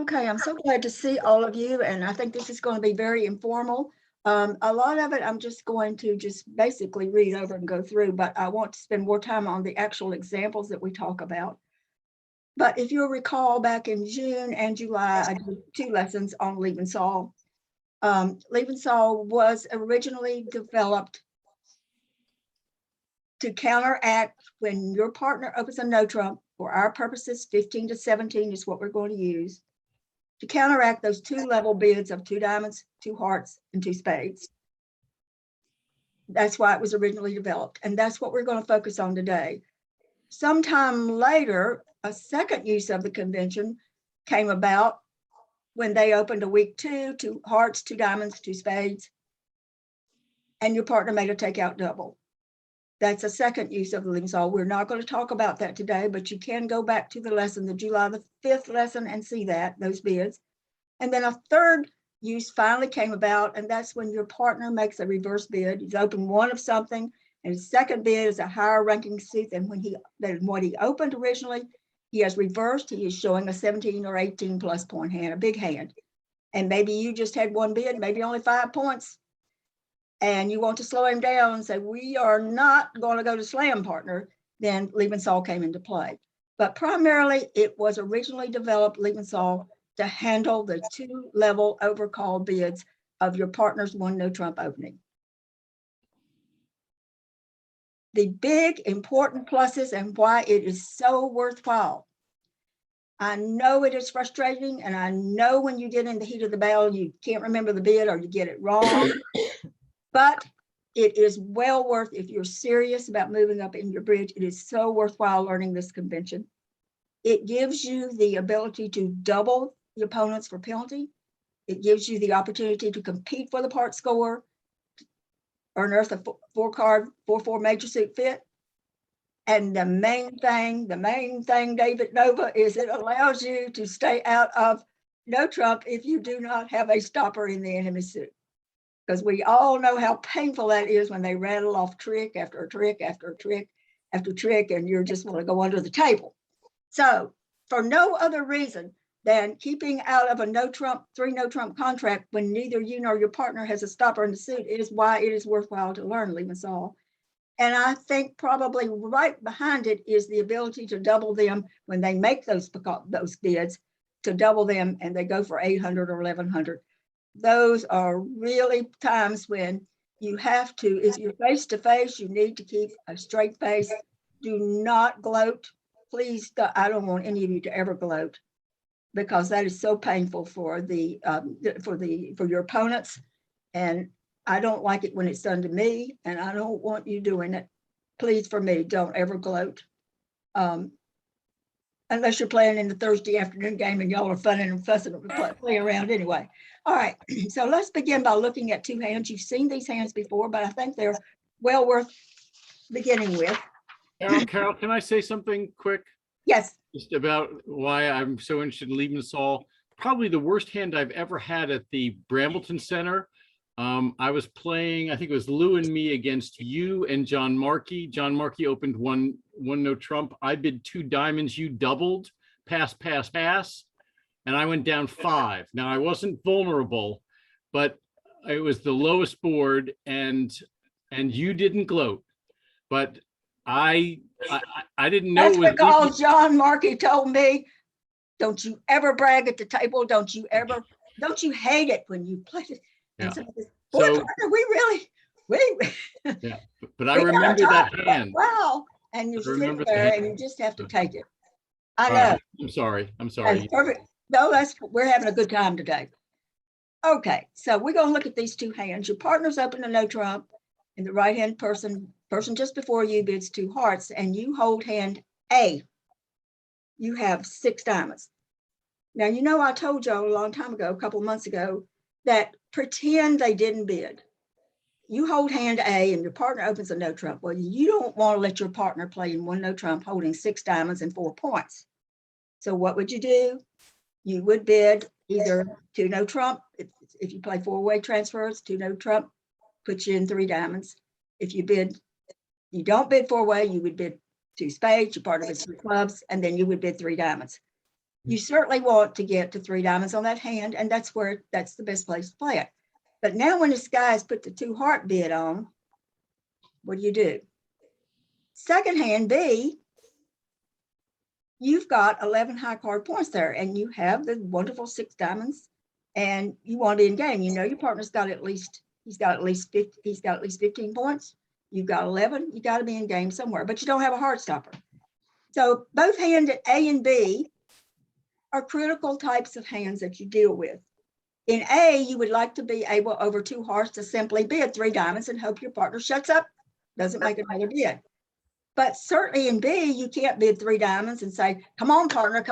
Okay, I'm so glad to see all of you, and I think this is going to be very informal. A lot of it I'm just going to just basically read over and go through, but I want to spend more time on the actual examples that we talk about. But if you'll recall, back in June and July, I did 2 lessons on Lebensohl. Lebensohl was originally developed to counteract when your partner opens a no trump. For our purposes, 15 to 17 is what we're going to use, to counteract those 2 level bids of 2 diamonds, 2 hearts, and 2 spades. That's why it was originally developed, and that's what we're going to focus on today. Sometime later, a second use of the convention came about when they opened a week 2, 2 hearts, 2 diamonds, 2 spades, and your partner made a takeout double. That's a second use of the Lebensohl. We're not going to talk about that today, but you can go back to the lesson, the July the 5th lesson, and see that, those bids. And then a third use finally came about, and that's when your partner makes a reverse bid. He's opened one of something, and his second bid is a higher ranking suit than what he opened originally. He has reversed. He is showing a 17 or 18 plus point hand, a big hand. And maybe you just had one bid, maybe only 5 points, and you want to slow him down and say, we are not going to go to slam, partner, then Lebensohl came into play. But primarily, it was originally developed, Lebensohl, to handle the 2-level overcall bids of your partner's 1 no trump opening. The big important pluses and why it is so worthwhile. I know it is frustrating, and I know when you get in the heat of the battle, you can't remember the bid or you get it wrong. But it is well worth, if you're serious about moving up in your bridge, it is so worthwhile learning this convention. It gives you the ability to double the opponents for penalty. It gives you the opportunity to compete for the part score, unearth a 4-card, 4-4 major suit fit. And the main thing, David Nova, is it allows you to stay out of no trump if you do not have a stopper in the enemy suit. Because we all know how painful that is when they rattle off trick after trick after trick after trick, and you just want to go under the table. So for no other reason than keeping out of a no trump, 3 no trump contract when neither you nor your partner has a stopper in the suit is why it is worthwhile to learn Lebensohl. And I think probably right behind it is the ability to double them when they make those bids, to double them and they go for 800 or 1100. Those are really times when you have to, if you're face to face, you need to keep a straight face. Do not gloat. Please, I don't want any of you to ever gloat, because that is so painful for your opponents. And I don't like it when it's done to me, and I don't want you doing it. Please, for me, don't ever gloat. Unless you're playing in the Thursday afternoon game and y'all are funning and fussing and playing around anyway. All right, so let's begin by looking at 2 hands. You've seen these hands before, but I think they're well worth beginning with. Carol, can I say something quick? Yes. Just about why I'm so interested in Lebensohl. Probably the worst hand I've ever had at the Brambleton Center. I was playing, I think it was Lou and me against you and John Markey. John Markey opened one no trump. I bid 2 diamonds. You doubled, pass, and I went down 5. Now I wasn't vulnerable, but it was the lowest board, and you didn't gloat, but I didn't know. That's because John Markey told me, don't you ever brag at the table. Don't you hate it when you play it? And yeah. Boy, so, partner, we yeah, but I remember that hand. Wow. And you sit there and you just have to take it. I know. Right. I'm sorry. That's perfect. No, we're having a good time today. Okay, so we're going to look at these 2 hands. Your partner's open a no trump, and the right hand person just before you bids 2 hearts, and you hold hand A. You have 6 diamonds. Now, you know, I told y'all a long time ago, a couple of months ago, that pretend they didn't bid. You hold hand A and your partner opens a no trump. Well, you don't want to let your partner play in 1 no trump holding 6 diamonds and 4 points. So what would you do? You would bid either 2 no trump. If you play 4-way transfers, 2 no trump puts you in 3 diamonds. If you don't bid 4-way, you would bid 2 spades, your partner bids 3 clubs, and then you would bid 3 diamonds. You certainly want to get to 3 diamonds on that hand, and that's the best place to play it. But now when this guy has put the 2 heart bid on, what do? Second hand B, you've got 11 high card points there, and you have the wonderful 6 diamonds, and you want to be in game. You know your partner's got at least 15 points. You've got 11. You got to be in game somewhere, but you don't have a heart stopper. So both hand A and B are critical types of hands that you deal with. In A, you would like to be able over 2 hearts to simply bid 3 diamonds and hope your partner shuts up, doesn't make another bid. But certainly in B, you can't bid 3 diamonds and say, come on, partner,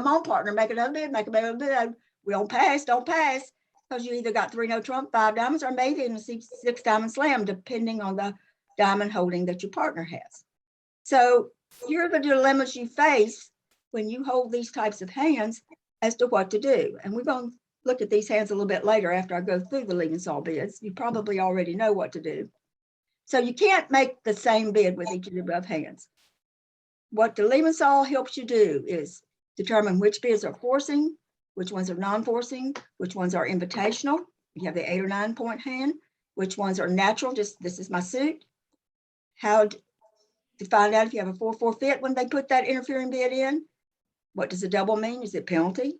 make another bid, make another bid. We don't pass, because you either got 3 no trump, 5 diamonds, or maybe in a 6 diamond slam, depending on the diamond holding that your partner has. So here are the dilemmas you face when you hold these types of hands as to what to do. And we're going to look at these hands a little bit later after I go through the Lebensohl bids. You probably already know what to do. So you can't make the same bid with each of the above hands. What the Lebensohl helps you do is determine which bids are forcing, which ones are non-forcing, which ones are invitational. You have the 8 or 9 point hand, which ones are natural, just this is my suit. How to find out if you have a 4-4 fit when they put that interfering bid in. What does a double mean? Is it penalty?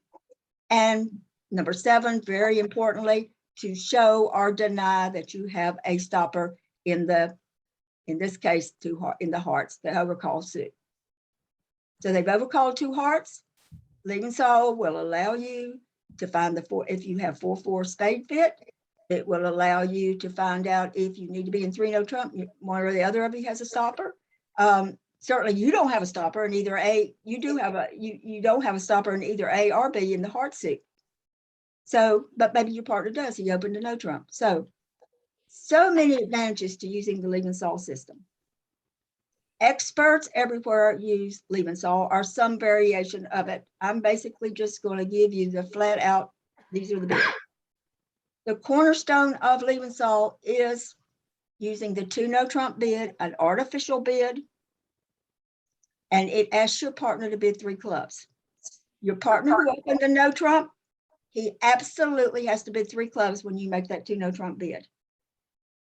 And number 7, very importantly, to show or deny that you have a stopper in this case, in the hearts, the overcall suit. So they've overcalled 2 hearts. Lebensohl will allow you to find if you have 4-4 spade fit, it will allow you to find out if you need to be in 3 no trump, one or the other of you has a stopper. Certainly you don't have a stopper in either A, you don't have a stopper in either A or B in the heart suit. So, but maybe your partner does, he opened a no trump. So many advantages to using the Lebensohl system. Experts everywhere use Lebensohl or some variation of it. I'm basically just going to give you the flat out, these are the bids. The cornerstone of Lebensohl is using the 2 no trump bid, an artificial bid, and it asks your partner to bid 3 clubs. Your partner who opened a no trump, he absolutely has to bid 3 clubs when you make that 2 no trump bid.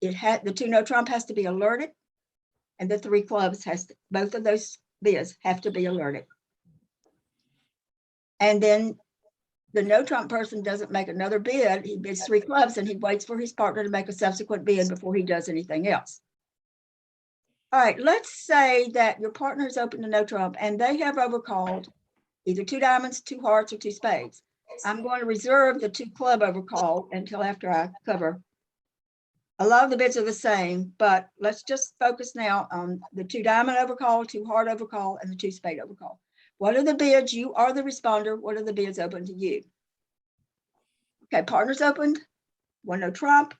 The 2 no trump has to be alerted, and the 3 clubs both of those bids have to be alerted. And then the no trump person doesn't make another bid. He bids 3 clubs and he waits for his partner to make a subsequent bid before he does anything else. All right, let's say that your partner has opened a no trump and they have overcalled either 2 diamonds, 2 hearts, or 2 spades. I'm going to reserve the 2 club overcall until after I cover. A lot of the bids are the same, but let's just focus now on the 2 diamond overcall, 2 heart overcall, and the 2 spade overcall. What are the bids? You are the responder. What are the bids open to you? Okay, partners opened, 1 no trump.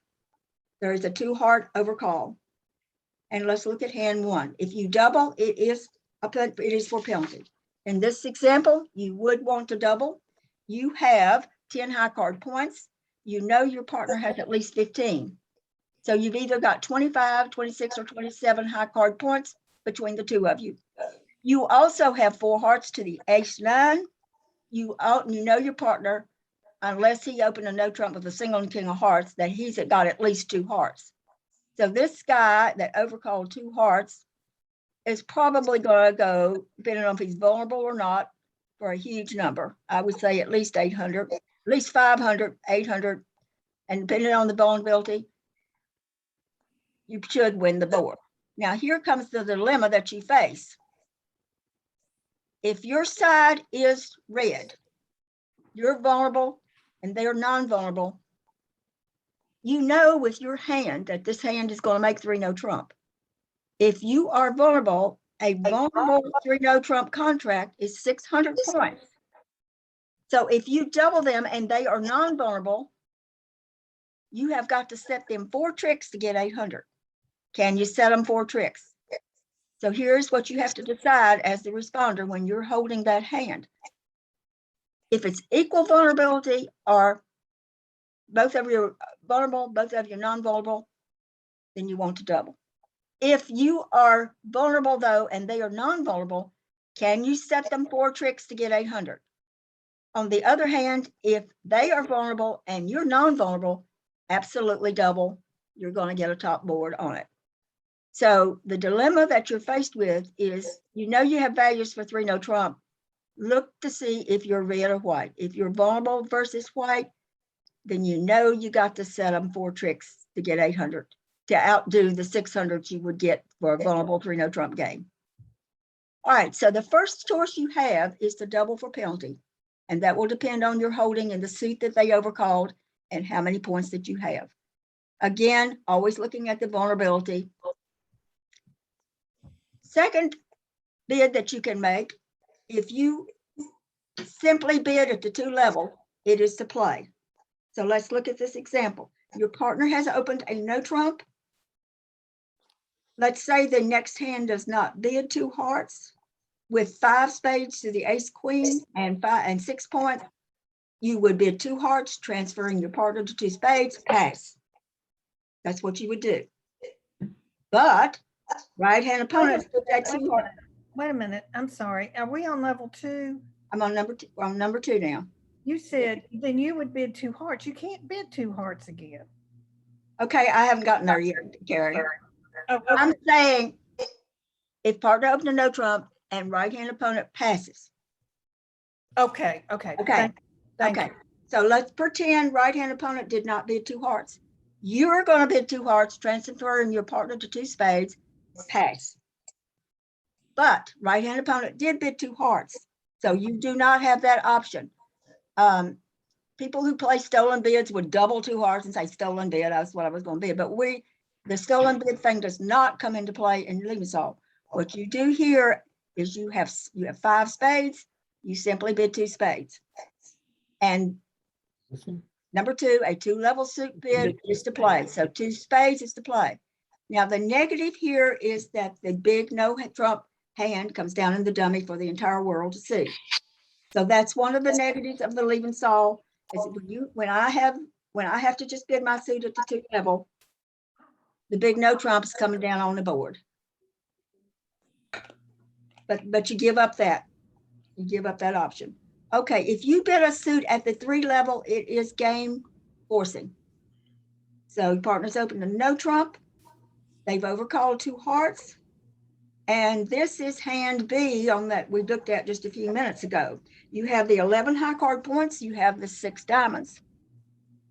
There is a 2 heart overcall. And let's look at hand 1. If you double, it is for penalty. In this example, you would want to double. You have 10 high card points. You know your partner has at least 15. So you've either got 25, 26, or 27 high card points between the 2 of you. You also have 4 hearts to the ace 9. You know your partner, unless he opened a no trump with a single and king of hearts, that he's got at least 2 hearts. So this guy that overcalled 2 hearts is probably going to go, depending on if he's vulnerable or not, for a huge number. I would say at least 800, at least 500, 800, and depending on the vulnerability, you should win the board. Now, here comes the dilemma that you face. If your side is red, you're vulnerable and they're non-vulnerable, you know with your hand that this hand is going to make 3 no trump. If you are vulnerable, a vulnerable 3 no trump contract is 600 points. So if you double them and they are non-vulnerable, you have got to set them 4 tricks to get 800. Can you set them 4 tricks? So here's what you have to decide as the responder when you're holding that hand. If it's equal vulnerability or both of you are vulnerable, both of you are non-vulnerable, then you want to double. If you are vulnerable though, and they are non-vulnerable, can you set them 4 tricks to get 800? On the other hand, if they are vulnerable and you're non-vulnerable, absolutely double, you're going to get a top board on it. So the dilemma that you're faced with is, you have values for 3 no trump. Look to see if you're red or white. If you're vulnerable versus white, then you got to set them 4 tricks to get 800, to outdo the 600 you would get for a vulnerable 3 no trump game. All right, so the first choice you have is to double for penalty, and that will depend on your holding and the suit that they overcalled and how many points that you have. Again, always looking at the vulnerability. Second bid that you can make, if you simply bid at the 2 level, it is to play. So let's look at this example. Your partner has opened a no trump. Let's say the next hand does not bid 2 hearts with 5 spades to the ace queen and 6 points. You would bid 2 hearts, transferring your partner to 2 spades, pass. That's what you would do. But right hand opponents put that 2 hearts. Wait a minute. I'm sorry. Are we on level 2? I'm on number 2 now. You said then you would bid 2 hearts. You can't bid 2 hearts again. Okay, I haven't gotten there yet, Carrie. Oh, I'm saying if partner opened a no trump and right hand opponent passes. okay. Okay. Thank Okay. you. So let's pretend right hand opponent did not bid 2 hearts. You're going to bid 2 hearts, transferring your partner to 2 spades, pass. But right hand opponent did bid 2 hearts. So you do not have that option. People who play stolen bids would double 2 hearts and say stolen bid. That's what I was going to bid. But the stolen bid thing does not come into play in Lebensohl. What you do here is you have 5 spades. You simply bid 2 spades. And number 2, a 2 level suit bid is to play. So 2 spades is to play. Now the negative here is that the big no trump hand comes down in the dummy for the entire world to see. So that's one of the negatives of the Lebensohl. Is when I have to just bid my suit at the 2 level, the big no trump is coming down on the board. But you give up that. You give up that option. Okay, if you bid a suit at the 3 level, it is game forcing. So partners open a no trump. They've overcalled 2 hearts. And this is hand B on that we looked at just a few minutes ago. You have the 11 high card points. You have the 6 diamonds.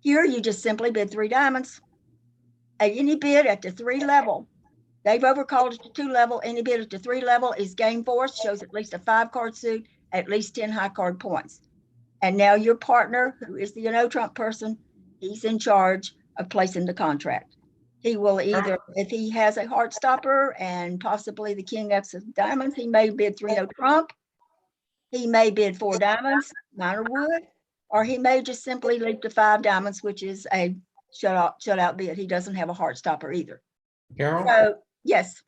Here, you just simply bid 3 diamonds. Any bid at the 3 level, they've overcalled it to 2 level. Any bid at the 3 level is game force, shows at least a 5 card suit, at least 10 high card points. And now your partner, who is the no trump person, he's in charge of placing the contract. He will either, if he has a heart stopper and possibly the king X of diamonds, he may bid 3 no trump. He may bid 4 diamonds, minor wood, or he may just simply leap to 5 diamonds, which is a shutout bid. He doesn't have a heart stopper either. Carol, So yes.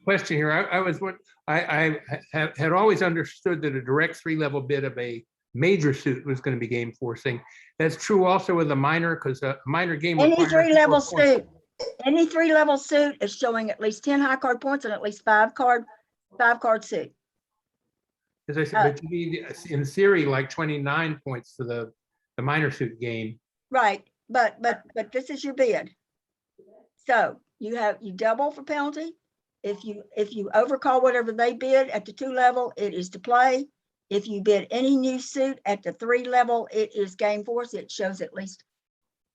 question here. I had always understood that a direct 3 level bid of a major suit was going to be game forcing. That's true also with a minor, because a minor game. Any 3 level suit, any 3 level suit is showing at least 10 high card points and at least 5 card suit. As I said, but you need in theory like 29 points for the minor suit game. Right, but this is your bid. So you double for penalty. If you overcall whatever they bid at the 2 level, it is to play. If you bid any new suit at the 3 level, it is game force. It shows at least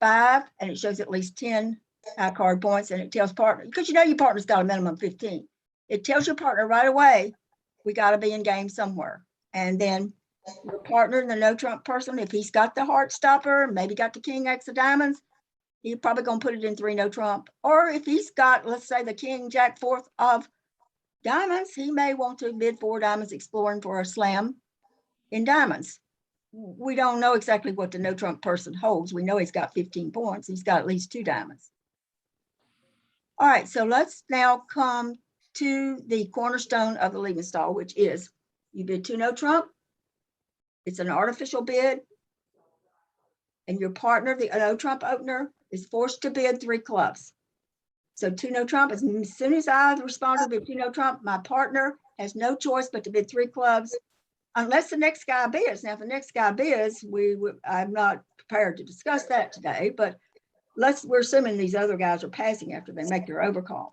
5 and it shows at least 10 high card points, and it tells partner, because your partner's got a minimum 15. It tells your partner right away, we got to be in game somewhere. And then your partner, the no trump person, if he's got the heart stopper, maybe got the king X of diamonds, he's probably going to put it in 3 no trump. Or if he's got, let's say, the king jack 4 of diamonds, he may want to bid 4 diamonds, exploring for a slam in diamonds. We don't know exactly what the no trump person holds. We know he's got 15 points. He's got at least 2 diamonds. All right, so let's now come to the cornerstone of the Lebensohl, which is you bid 2 no trump. It's an artificial bid. And your partner, the no trump opener, is forced to bid 3 clubs. So 2 no trump, as soon as I respond to bid 2 no trump, my partner has no choice but to bid 3 clubs. unless the next guy bids. Now, if the next guy bids, I'm not prepared to discuss that today, but we're assuming these other guys are passing after they make their overcall.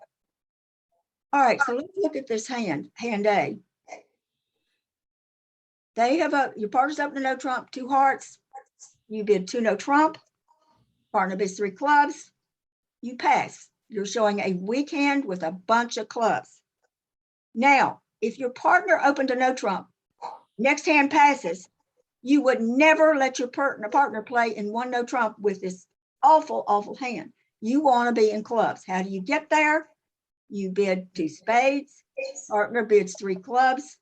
All right, so let's look at this hand A. They have your partner's open to no trump, 2 hearts. You bid 2 no trump. Partner bids 3 clubs. You pass. You're showing a weak hand with a bunch of clubs. Now, if your partner opened to no trump, next hand passes, you would never let your partner play in 1 no trump with this awful, awful hand. You want to be in clubs. How do you get there? You bid 2 spades, partner bids 3 clubs,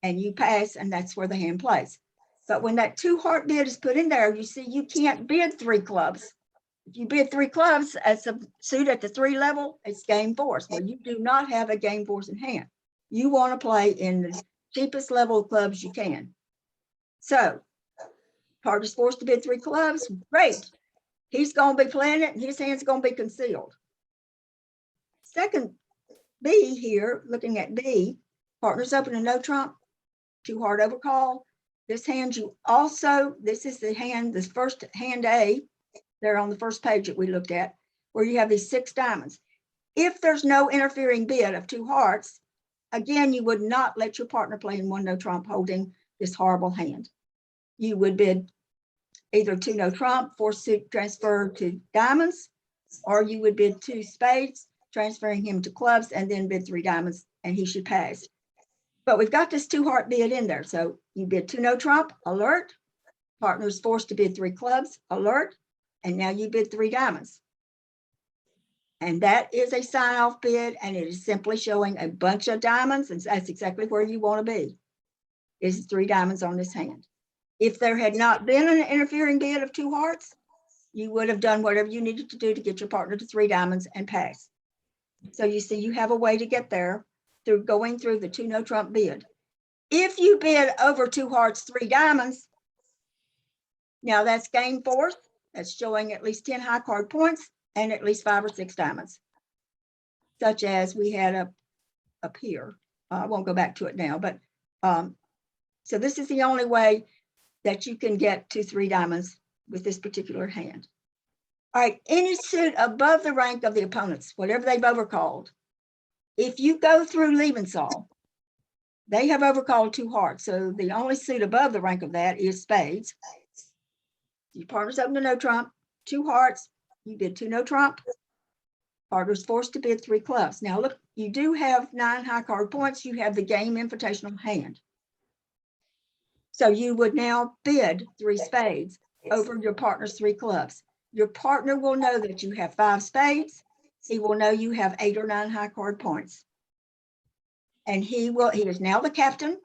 and you pass, and that's where the hand plays. But when that 2 heart bid is put in there, you see you can't bid 3 clubs. If you bid 3 clubs as a suit at the 3 level, it's game force. Well, you do not have a game force in hand. You want to play in the cheapest level of clubs you can. So, partner's forced to bid 3 clubs. Great. He's going to be playing it, and his hand's going to be concealed. Second B here, looking at B, partner's open to no trump, 2 heart overcall. This hand this is the hand, this first hand A, there on the first page that we looked at, where you have these 6 diamonds. If there's no interfering bid of 2 hearts, again, you would not let your partner play in 1 no trump holding this horrible hand. You would bid either 2 no trump, force suit transfer to diamonds, or you would bid 2 spades, transferring him to clubs, and then bid 3 diamonds, and he should pass. But we've got this 2 heart bid in there. So you bid 2 no trump, alert. Partner's forced to bid 3 clubs, alert. And now you bid 3 diamonds. And that is a sign-off bid, and it is simply showing a bunch of diamonds, and that's exactly where you want to be, is 3 diamonds on this hand. If there had not been an interfering bid of 2 hearts, you would have done whatever you needed to do to get your partner to 3 diamonds and pass. So you see, you have a way to get there through going through the 2 no trump bid. If you bid over 2 hearts, 3 diamonds, now that's game force. That's showing at least 10 high card points and at least 5 or 6 diamonds, such as we had up here. I won't go back to it now, but so this is the only way that you can get to 3 diamonds with this particular hand. All right, any suit above the rank of the opponents, whatever they've overcalled, if you go through Lebensohl, they have overcalled 2 hearts. So the only suit above the rank of that is spades. Your partner's open to no trump, 2 hearts, you bid 2 no trump. Partner's forced to bid 3 clubs. Now look, you do have 9 high card points. You have the game invitational hand. So you would now bid 3 spades over your partner's 3 clubs. Your partner will know that you have 5 spades. He will know you have 8 or 9 high card points. And he is now the captain.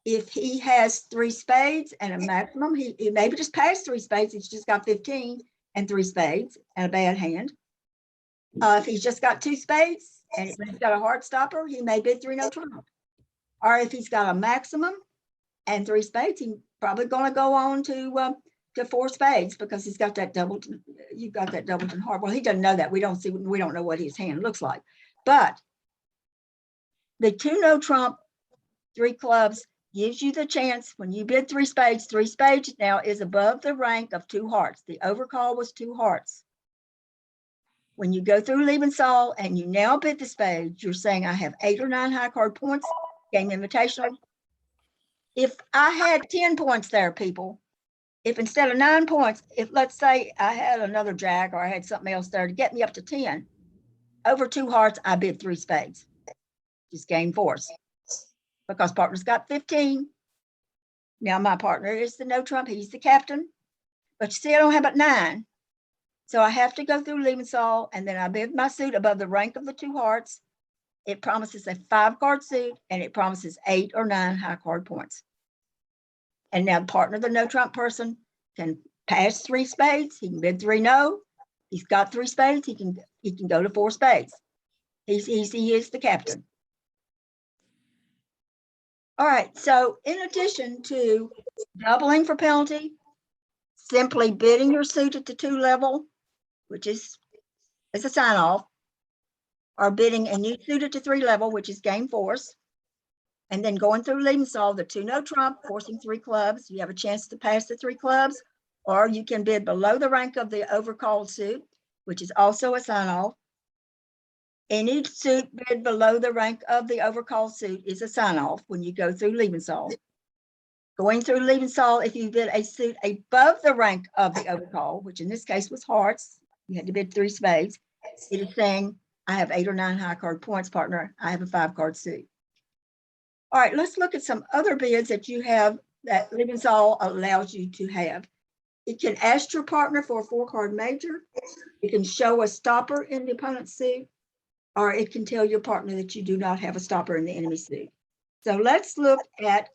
If he has 3 spades and a maximum, he maybe just passed 3 spades. He's just got 15 and 3 spades and a bad hand. If he's just got 2 spades and he's got a heart stopper, he may bid 3 no trump. Or if he's got a maximum and 3 spades, he's probably going to go on to 4 spades because he's got that Doubleton. You've got that Doubleton heart. Well, he doesn't know that. We don't know what his hand looks like. But the 2 no trump, 3 clubs gives you the chance when you bid 3 spades. 3 spades now is above the rank of 2 hearts. The overcall was 2 hearts. When you go through Lebensohl and you now bid the spades, you're saying I have 8 or 9 high card points, game invitational. If I had 10 points there, people, if instead of 9 points, if let's say I had another jack or I had something else there to get me up to 10, over 2 hearts, I bid 3 spades. Just game force. Because partner's got 15. Now my partner is the no trump, he's the captain. But you see, I don't have but 9. So I have to go through Lebensohl, and then I bid my suit above the rank of the 2 hearts. It promises a 5 card suit, and it promises 8 or 9 high card points. And now the partner, the no trump person, can pass 3 spades. He can bid 3 no. He's got 3 spades. He can go to 4 spades. He is the captain. All right. So in addition to doubling for penalty, simply bidding your suit at the 2 level, which is a sign off, or bidding a new suit at the 3 level, which is game force, And then going through Lebensohl, the 2 no trump, forcing 3 clubs. You have a chance to pass the 3 clubs, or you can bid below the rank of the overcalled suit, which is also a sign off. Any suit bid below the rank of the overcalled suit is a sign off when you go through Lebensohl. Going through Lebensohl, if you bid a suit above the rank of the overcall, which in this case was hearts, you had to bid 3 spades. It is saying, I have 8 or 9 high card points, partner. I have a 5 card suit. All right, let's look at some other bids that you have that Lebensohl allows you to have. It can ask your partner for a 4 card major. It can show a stopper in the opponent's suit, or it can tell your partner that you do not have a stopper in the enemy suit. So let's look at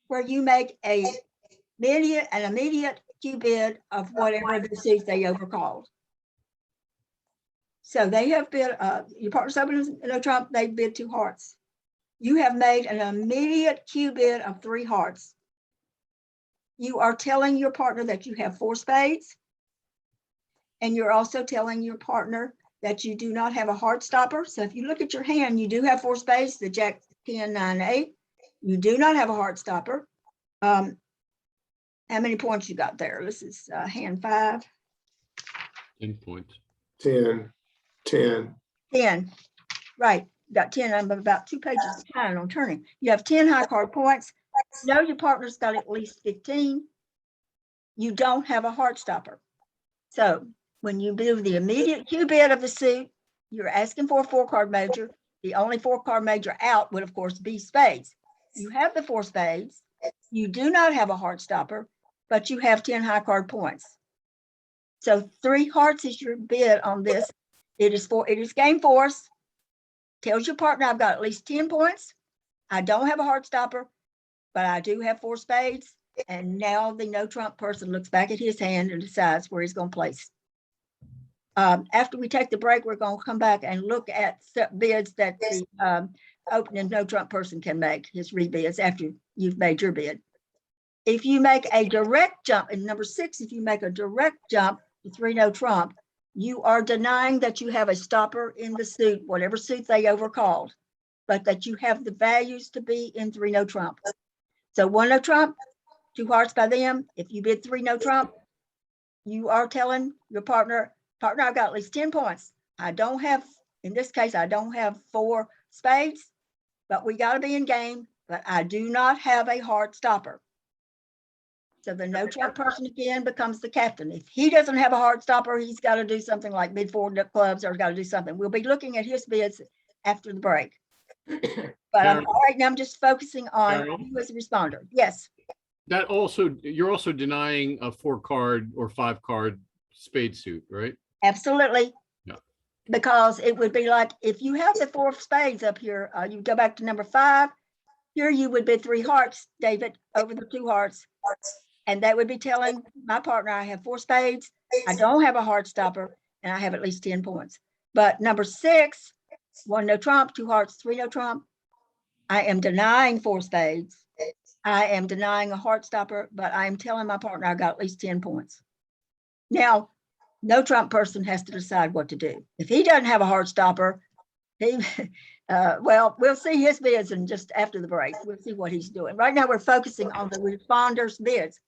where you make an immediate Q bid of whatever the suit they overcalled. So they have bid, your partner's opening no trump, they bid 2 hearts. You have made an immediate Q bid of 3 hearts. You are telling your partner that you have 4 spades. And you're also telling your partner that you do not have a heart stopper. So if you look at your hand, you do have 4 spades, the jack, 10, 9, 8. You do not have a heart stopper. How many points you got there? This is hand 5. 10 points. 10, 10. 10, right, got 10, I'm about 2 pages behind on turning. You have 10 high card points. Know your partner's got at least 15. You don't have a heart stopper. So when you do the immediate Q bid of the suit, you're asking for a 4 card major. The only 4 card major out would of course be spades. You have the 4 spades. You do not have a heart stopper, but you have 10 high card points. So 3 hearts is your bid on this. It is game force. Tells your partner I've got at least 10 points. I don't have a heart stopper, but I do have 4 spades. And now the no trump person looks back at his hand and decides where he's going to place. After we take the break, we're going to come back and look at bids that the opening no trump person can make, his rebids after you've made your bid. If you make a direct jump, in number 6, if you make a direct jump to 3 no trump, you are denying that you have a stopper in the suit, whatever suit they overcalled, but that you have the values to be in 3 no trump. So 1 no trump, 2 hearts by them. If you bid 3 no trump, you are telling your partner, I've got at least 10 points. I don't have, in this case, I don't have 4 spades, but we got to be in game, but I do not have a heart stopper. So the no trump person again becomes the captain. If he doesn't have a heart stopper, he's got to do something like bid 4 clubs or got to do something. We'll be looking at his bids after the break. But right now I'm just focusing on you as a responder. Yes. That also, you're also denying a 4 card or 5 card spade suit, right? Absolutely. Yeah. Because it would be like if you have the 4 spades up here, you go back to number 5. Here you would bid 3 hearts, David, over the 2 hearts. And that would be telling my partner I have 4 spades, I don't have a heart stopper, and I have at least 10 points. But number 6, 1 no trump, 2 hearts, 3 no trump, I am denying 4 spades. I am denying a heart stopper, but I am telling my partner I got at least 10 points. Now, no trump person has to decide what to do. If he doesn't have a heart stopper, he, well, we'll see his bids and just after the break, we'll see what he's doing. Right now, we're focusing on the responder's bids.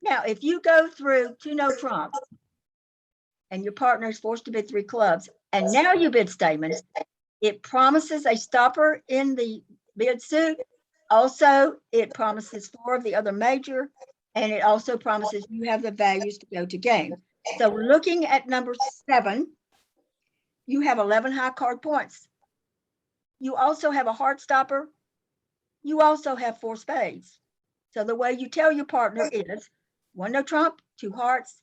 Now, if you go through 2 no trump and your partner is forced to bid 3 clubs, and now you bid statements, it promises a stopper in the bid suit. Also, it promises 4 of the other major, and it also promises you have the values to go to game. So looking at number 7, you have 11 high card points. You also have a heart stopper. You also have 4 spades. So the way you tell your partner is 1 no trump, 2 hearts,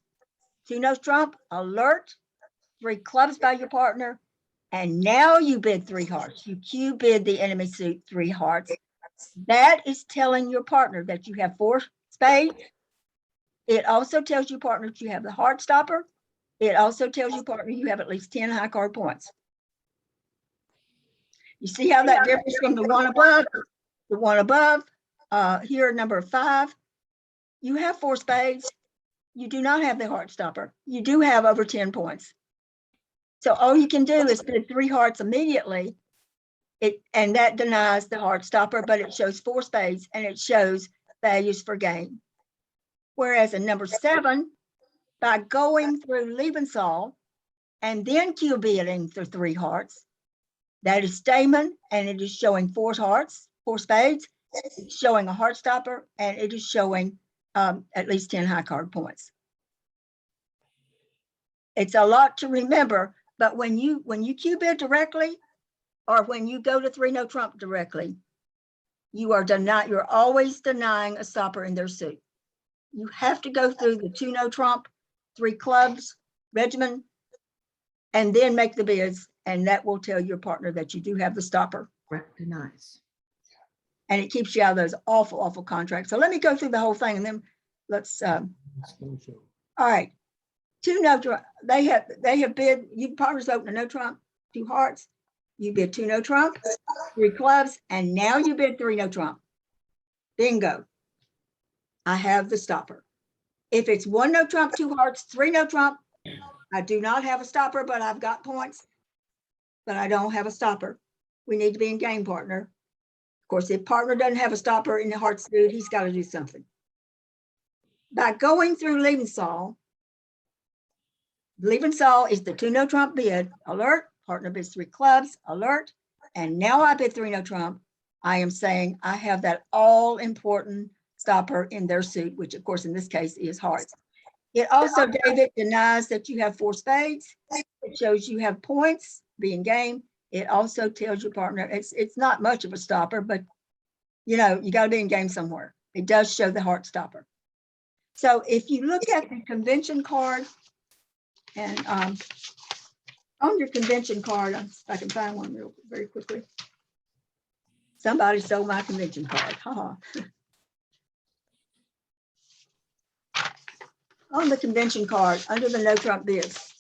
2 no trump, alert, 3 clubs by your partner, and now you bid 3 hearts. You Q bid the enemy suit 3 hearts. That is telling your partner that you have 4 spades. It also tells your partner that you have the heart stopper. It also tells your partner you have at least 10 high card points. You see how that differs from the one above? The one above, here, number 5, you have 4 spades. You do not have the heart stopper. You do have over 10 points. So all you can do is bid 3 hearts immediately And that denies the heart stopper, but it shows 4 spades and it shows values for game. Whereas in number 7, by going through Lebensohl and then cue bidding for 3 hearts, that is Damon, and it is showing 4 hearts, 4 spades. It's showing a heart stopper, and it is showing at least 10 high card points. It's a lot to remember, but when you cue bid directly, or when you go to 3 no trump directly, you're always denying a stopper in their suit. You have to go through the 2 no trump, 3 clubs, regimen, and then make the bids, and that will tell your partner that you do have the stopper. Recognize. And it keeps you out of those awful, awful contracts. So let me go through the whole thing, and then let's. All right, 2 no trump. They have bid. You partners open a no trump, 2 hearts. You bid 2 no trump, 3 clubs, and now you bid 3 no trump. Bingo. I have the stopper. If it's 1 no trump, 2 hearts, 3 no trump, I do not have a stopper, but I've got points, but I don't have a stopper. We need to be in game, partner. Of course, if partner doesn't have a stopper in the heart suit, he's got to do something. By going through Lebensohl is the 2 no trump bid, alert, partner bids 3 clubs, alert, and now I bid 3 no trump. I am saying I have that all important stopper in their suit, which of course in this case is hearts. It also, David, denies that you have 4 spades. It shows you have points, being game. It also tells your partner, it's not much of a stopper, but you know, you got to be in game somewhere. It does show the heart stopper. So if you look at the convention card, and on your convention card, if I can find one very quickly. Somebody stole my convention card, haha. On the convention card, under the no trump bids,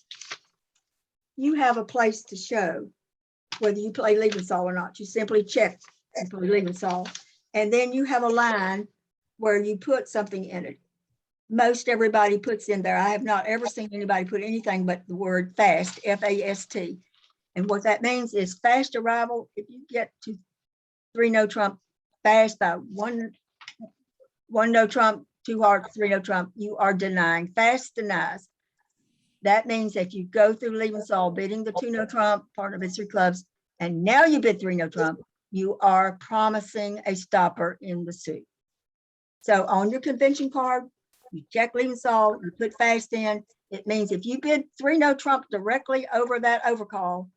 you have a place to show whether you play Lebensohl or not. You simply check and play Lebensohl. And then you have a line where you put something in it. Most everybody puts in there. I have not ever seen anybody put anything but the word fast, F-A-S-T. And what that means is fast arrival. If you get to 3 no trump fast by one no trump, 2 hearts, 3 no trump, you are denying. Fast denies. That means if you go through Lebensohl bidding the 2 no trump, partner bids 3 clubs, and now you bid 3 no trump, you are promising a stopper in the suit. So on your convention card, you check Lebensohl, you put fast in. It means if you bid 3 no trump directly over that overcall,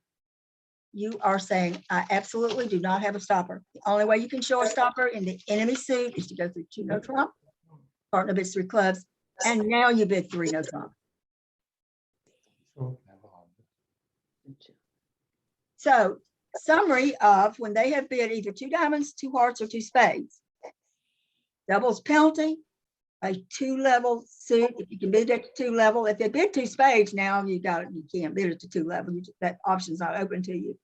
you are saying, I absolutely do not have a stopper. The only way you can show a stopper in the enemy suit is to go through 2 no trump, partner bids 3 clubs, and now you bid 3 no trump. So summary of when they have bid either 2 diamonds, 2 hearts, or 2 spades. Doubles penalty, a 2-level suit. If you can bid it to 2 level, if they bid 2 spades, now you can't bid it to 2 level. That option's not open to you.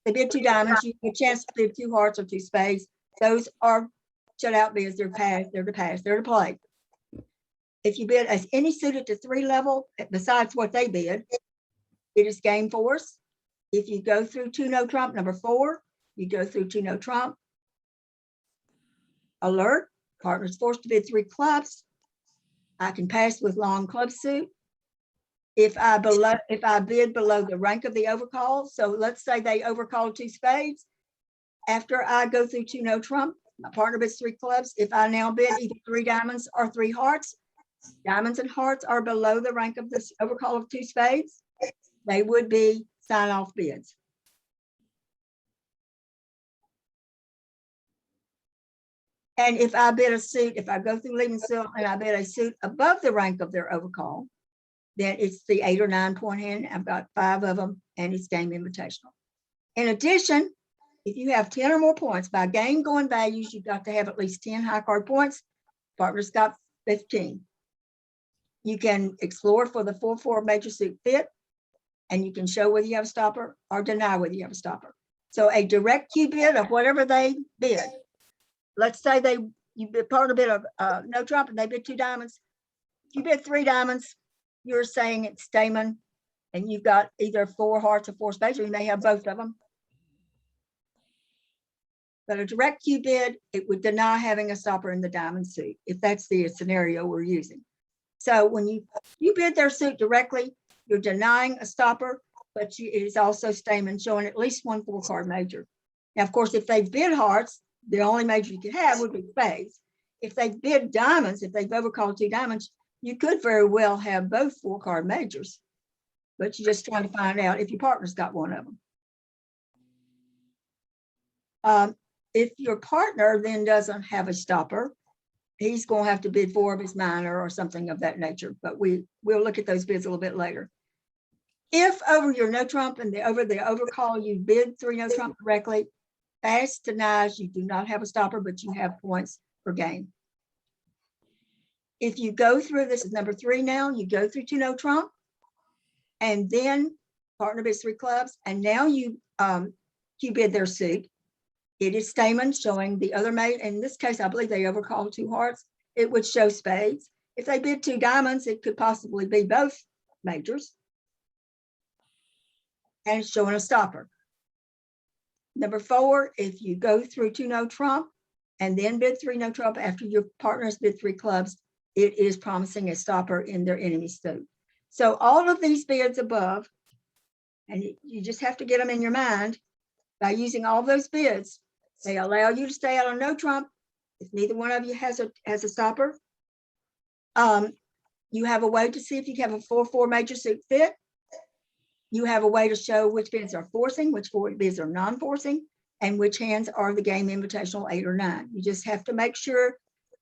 They bid 2 diamonds, you have a chance to bid 2 hearts or 2 spades. Those are shut out bids. They're passed. They're to pass. They're to play. If you bid as any suited to 3 level, besides what they bid, it is game force. If you go through 2 no trump, number 4, you go through 2 no trump. Alert, partner's forced to bid 3 clubs. I can pass with long club suit. If I bid below the rank of the overcall, so let's say they overcall 2 spades. After I go through 2 no trump, my partner bids 3 clubs. If I now bid either 3 diamonds or 3 hearts, diamonds and hearts are below the rank of this overcall of 2 spades. They would be sign-off bids. And if I bid a suit, if I go through Lebensohl and I bid a suit above the rank of their overcall, then it's the 8 or 9 point hand. I've got 5 of them, and it's game invitational. In addition, if you have 10 or more points by game going values, you've got to have at least 10 high card points. Partner's got 15. You can explore for the 4-4 major suit fit, and you can show whether you have a stopper or deny whether you have a stopper. So a direct cue bid of whatever they bid. Let's say you bid partner bid of no trump and they bid 2 diamonds. If you bid 3 diamonds, you're saying it's Damon, and you've got either 4 hearts or 4 spades, or you may have both of them. But a direct cue bid, it would deny having a stopper in the diamond suit, if that's the scenario we're using. So when you bid their suit directly, you're denying a stopper, but it is also statement showing at least one 4-card major. Now, of course, if they bid hearts, the only major you could have would be spades. If they bid diamonds, if they've overcalled 2 diamonds, you could very well have both 4-card majors, but you're just trying to find out if your partner's got one of them. If your partner then doesn't have a stopper, he's going to have to bid 4 of his minor or something of that nature, but we'll look at those bids a little bit later. If over your no trump and over the overcall, you bid 3 no trump directly, pass denies, you do not have a stopper, but you have points per game. If you go through, this is number 3 now, you go through 2 no trump, and then partner bids 3 clubs, and now you bid their suit. It is stamen showing the other mate. In this case, I believe they overcalled 2 hearts. It would show spades. If they bid 2 diamonds, it could possibly be both majors. And it's showing a stopper. Number 4, if you go through 2 no trump and then bid 3 no trump after your partners bid 3 clubs, it is promising a stopper in their enemy suit. So all of these bids above, and you just have to get them in your mind by using all those bids. They allow you to stay out on no trump if neither one of you has a stopper. You have a way to see if you have a 4-4 major suit fit. You have a way to show which bids are forcing, which bids are non-forcing, and which hands are the game invitational 8 or 9. You just have to make sure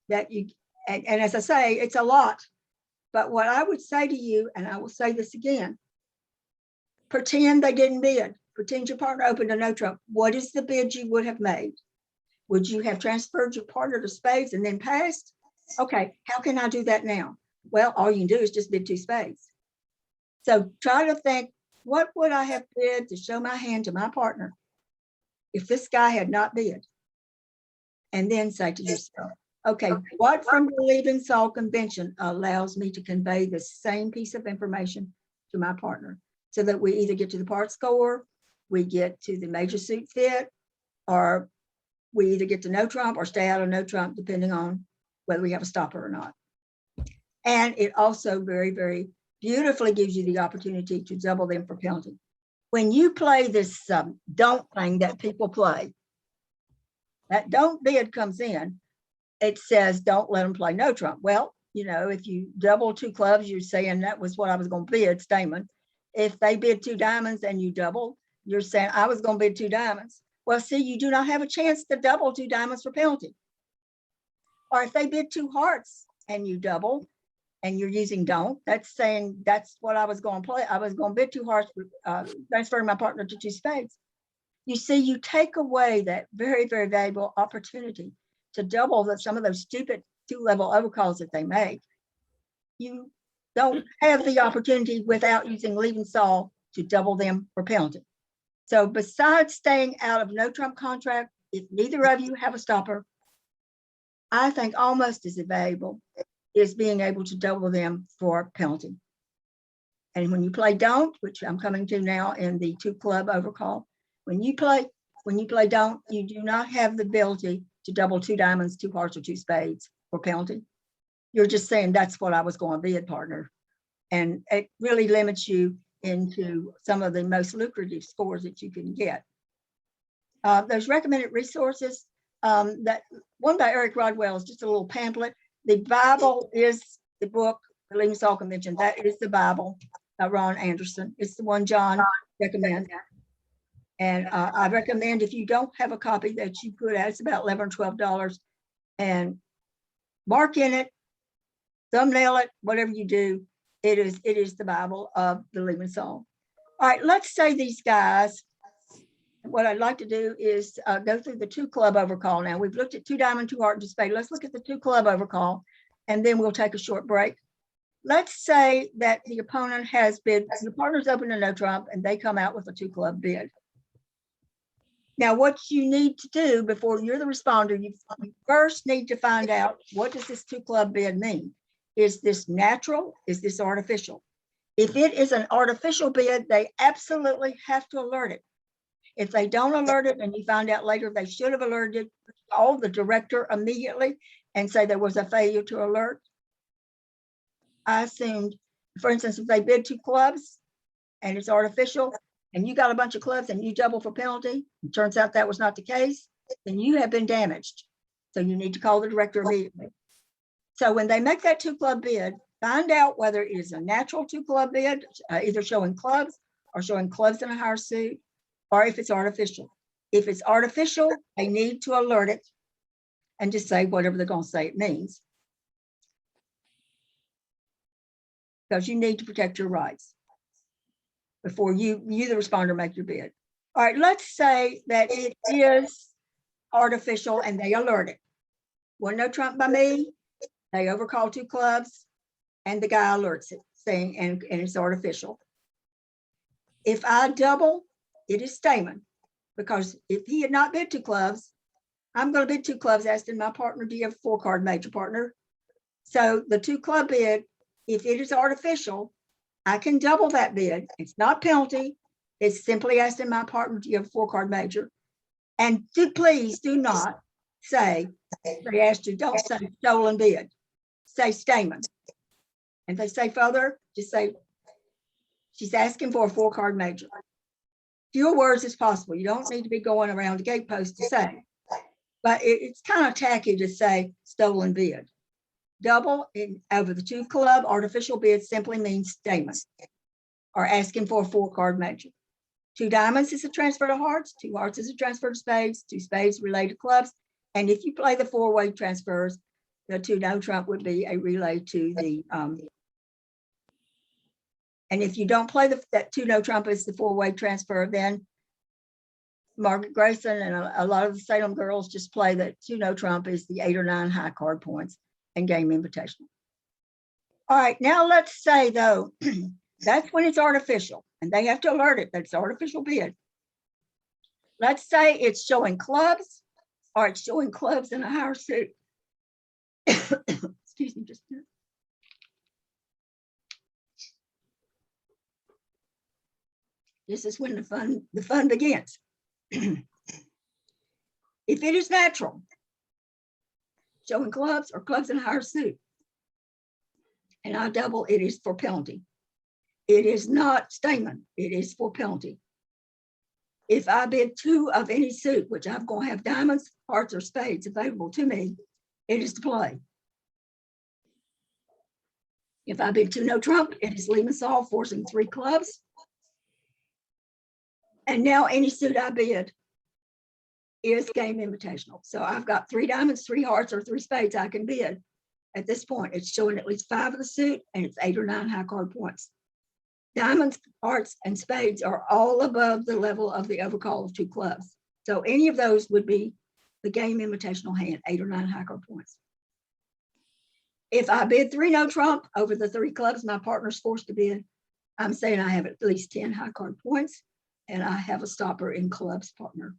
that you, and as I say, it's a lot. But what I would say to you, and I will say this again, pretend they didn't bid. Pretend your partner opened a no trump. What is the bid you would have made? Would you have transferred your partner to spades and then passed? Okay, how can I do that now? Well, all you can do is just bid 2 spades. So try to think, what would I have bid to show my hand to my partner if this guy had not bid? And then say to yourself, okay, what from the Lebensohl convention allows me to convey the same piece of information to my partner so that we either get to the part score, we get to the major suit fit, or we either get to no trump or stay out of no trump, depending on whether we have a stopper or not. And it also very, very beautifully gives you the opportunity to double them for penalty. When you play this don't thing that people play, that don't bid comes in, it says don't let them play no trump. Well, you know, if you double 2 clubs, you're saying that was what I was going to bid, statement. If they bid 2 diamonds and you double, you're saying I was going to bid 2 diamonds. Well, see, you do not have a chance to double 2 diamonds for penalty. Or if they bid 2 hearts and you double and you're using don't, that's saying that's what I was going to play. I was going to bid 2 hearts, transferring my partner to 2 spades. You see, you take away that very, very valuable opportunity to double some of those stupid 2-level overcalls that they make. You don't have the opportunity without using Lebensohl to double them for penalty. So besides staying out of no trump contract, if neither of you have a stopper, I think almost as valuable is being able to double them for penalty. And when you play don't, which I'm coming to now in the 2 club overcall, when you play don't, you do not have the ability to double 2 diamonds, 2 hearts, or 2 spades for penalty. You're just saying that's what I was going to bid, partner. And it really limits you into some of the most lucrative scores that you can get. There's recommended resources. That one by Eric Rodwell is just a little pamphlet. The Bible is the book, the Lebensohl Convention. That is the Bible by Ron Anderson. It's the one John recommends. And I recommend if you don't have a copy that you put out, it's about $11 or $12, and mark in it, thumbnail it, whatever you do. It is the Bible of the Lebensohl. All right, let's say these guys, what I'd like to do is go through the 2 club overcall now. We've looked at 2 diamond, 2 heart, and 2 spade. Let's look at the 2 club overcall, and then we'll take a short break. Let's say that the opponent has bid, the partner's open to no trump, and they come out with a 2 club bid. Now, what you need to do before you're the responder, you first need to find out, what does this 2 club bid mean? Is this natural? Is this artificial? If it is an artificial bid, they absolutely have to alert it. If they don't alert it and you find out later they should have alerted, call the director immediately and say there was a failure to alert. I assumed, for instance, if they bid 2 clubs and it's artificial and you got a bunch of clubs and you double for penalty, it turns out that was not the case, then you have been damaged. So you need to call the director immediately. So when they make that 2 club bid, find out whether it is a natural 2 club bid, either showing clubs or showing clubs in a higher suit, or if it's artificial. If it's artificial, they need to alert it and just say whatever they're going to say it means. Because you need to protect your rights before you, the responder, make your bid. All right, let's say that it is artificial and they alert it. Well, no trump by me. They overcall 2 clubs and the guy alerts it saying, and it's artificial. If I double, it is Stamen, because if he had not bid 2 clubs, I'm going to bid 2 clubs, asking my partner, do you have a 4-card major, partner? So the 2 club bid, if it is artificial, I can double that bid. It's not penalty. It's simply asking my partner, do you have a 4-card major? And please do not say, they asked you, don't say stolen bid. Say Stamen. And they say further, just say, she's asking for a 4-card major. Fewer words as possible. You don't need to be going around the gatepost to say, but it's kind of tacky to say stolen bid. Double in over the 2 club artificial bid simply means Stamen, or asking for a 4-card major. 2 diamonds is a transfer to hearts, 2 hearts is a transfer to spades, 2 spades relay to clubs. And if you play the 4-way transfers, the 2 no trump would be a relay to the, and if you don't play that 2 no trump is the 4-way transfer, then Margaret Grayson and a lot of the Salem girls just play that 2 no trump is the 8 or 9 high card points and game invitational. All right, now let's say though, that's when it's artificial and they have to alert it that it's artificial bid. Let's say it's showing clubs or it's showing clubs in a higher suit. Excuse me, just a minute. This is when the fun begins. If it is natural, showing clubs or clubs in a higher suit, and I double, it is for penalty. It is not Stamen, it is for penalty. If I bid 2 of any suit, which I'm going to have diamonds, hearts, or spades available to me, it is to play. If I bid 2 no trump, it is Lebensohl forcing 3 clubs. And now any suit I bid is game invitational. So I've got 3 diamonds, 3 hearts, or 3 spades I can bid. At this point, it's showing at least 5 of the suit and it's 8 or 9 high card points. Diamonds, hearts, and spades are all above the level of the overcall of 2 clubs. So any of those would be the game invitational hand, 8 or 9 high card points. If I bid 3 no trump over the 3 clubs my partner's forced to bid, I'm saying I have at least 10 high card points and I have a stopper in clubs, partner.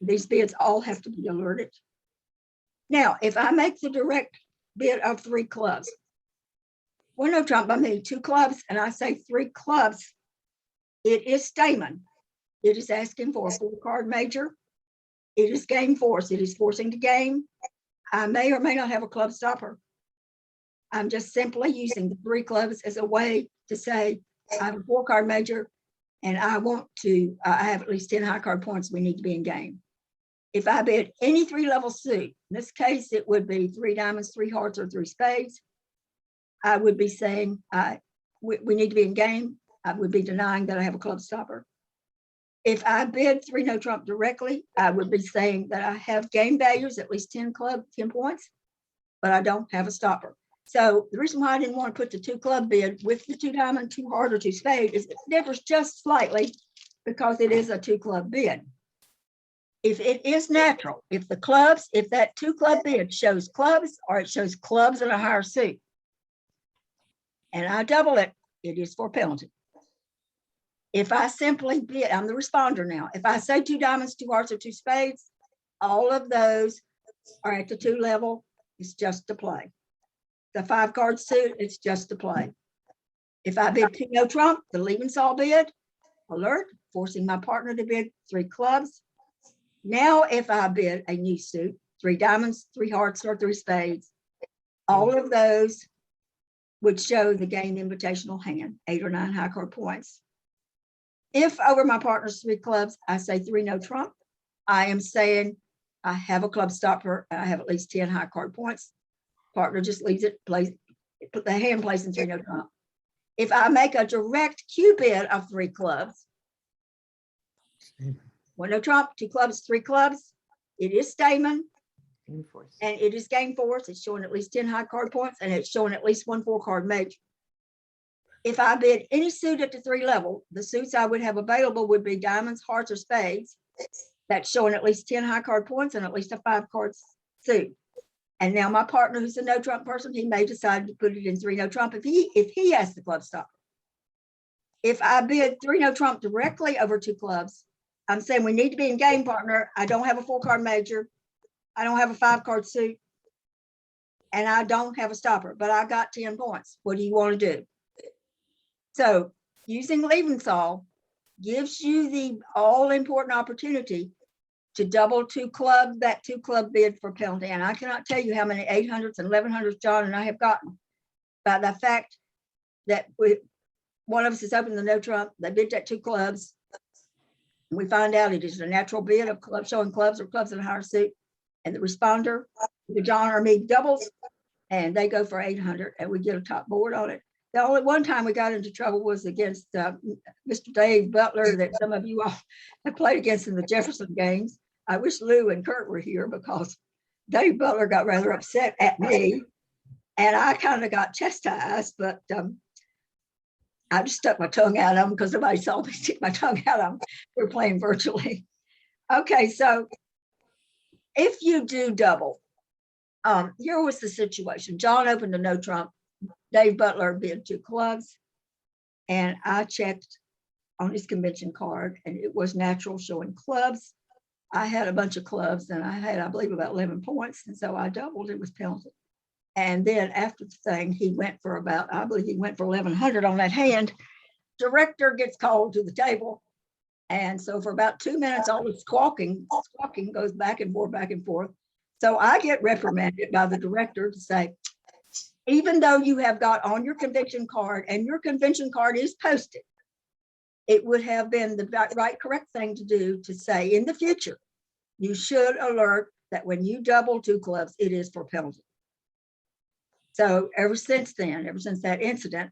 These bids all have to be alerted. Now, if I make the direct bid of 3 clubs, 1 no trump by me, 2 clubs, and I say 3 clubs, it is Stamen. It is asking for a 4-card major. It is game force. It is forcing the game. I may or may not have a club stopper. I'm just simply using the 3 clubs as a way to say I have a 4-card major and I want to, I have at least 10 high card points. We need to be in game. If I bid any 3-level suit, in this case, it would be 3 diamonds, 3 hearts, or 3 spades. I would be saying we need to be in game. I would be denying that I have a club stopper. If I bid 3 no trump directly, I would be saying that I have game values, at least 10 points, but I don't have a stopper. So the reason why I didn't want to put the 2 club bid with the 2 diamond, 2 heart, or 2 spade is it differs just slightly because it is a 2 club bid. If it is natural, if that 2 club bid shows clubs or it shows clubs in a higher suit, and I double it, it is for penalty. If I simply bid, I'm the responder now. If I say 2 diamonds, 2 hearts, or 2 spades, all of those are at the 2 level. It's just to play. The 5-card suit, it's just to play. If I bid 2 no trump, the Lebensohl bid, alert, forcing my partner to bid 3 clubs. Now, if I bid a new suit, 3 diamonds, 3 hearts, or 3 spades, all of those would show the game invitational hand, 8 or 9 high card points. If over my partner's 3 clubs, I say 3 no trump, I am saying I have a club stopper and I have at least 10 high card points. Partner just leaves it, plays, put the hand plays in 3 no trump. If I make a direct Q bid of 3 clubs, 1 no trump, 2 clubs, 3 clubs, it is Stamen and it is game force. It's showing at least 10 high card points and it's showing at least 1 4 card major. If I bid any suit at the 3 level, the suits I would have available would be diamonds, hearts, or spades. That's showing at least 10 high card points and at least a 5 card suit. And now my partner, who's a no trump person, he may decide to put it in 3 no trump if he has the club stop. If I bid 3 no trump directly over 2 clubs, I'm saying we need to be in game, partner. I don't have a 4 card major. I don't have a 5 card suit. And I don't have a stopper, but I got 10 points. What do you want to do? So using Lebensohl gives you the all important opportunity to double 2 club, that 2 club bid for penalty. And I cannot tell you how many 800s and 1100s John and I have gotten by the fact that one of us is open the no trump, they bid that 2 clubs. And we find out it is a natural bid of clubs showing clubs or clubs in a higher suit. And the responder, the John or me doubles, and they go for 800 and we get a top board on it. The only one time we got into trouble was against Mr. Dave Butler that some of you all have played against in the Jefferson games. I wish Lou and Kurt were here because Dave Butler got rather upset at me and I kind of got chastised, but I just stuck my tongue out of them because nobody saw me stick my tongue out of them. We're playing virtually. Okay, so if you do double, here was the situation. John opened a no trump. Dave Butler bid 2 clubs, and I checked on his convention card, and it was natural showing clubs. I had a bunch of clubs, and I had, I believe, about 11 points, and so I doubled. It was penalty. And then after the thing, he went for about, I believe he went for 1100 on that hand. Director gets called to the table, and so for about 2 minutes, all the squawking goes back and forth, back and forth. So I get reprimanded by the director to say, even though you have got on your convention card and your convention card is posted, it would have been the right, correct thing to do to say in the future, you should alert that when you double 2 clubs, it is for penalty. So ever since then, ever since that incident,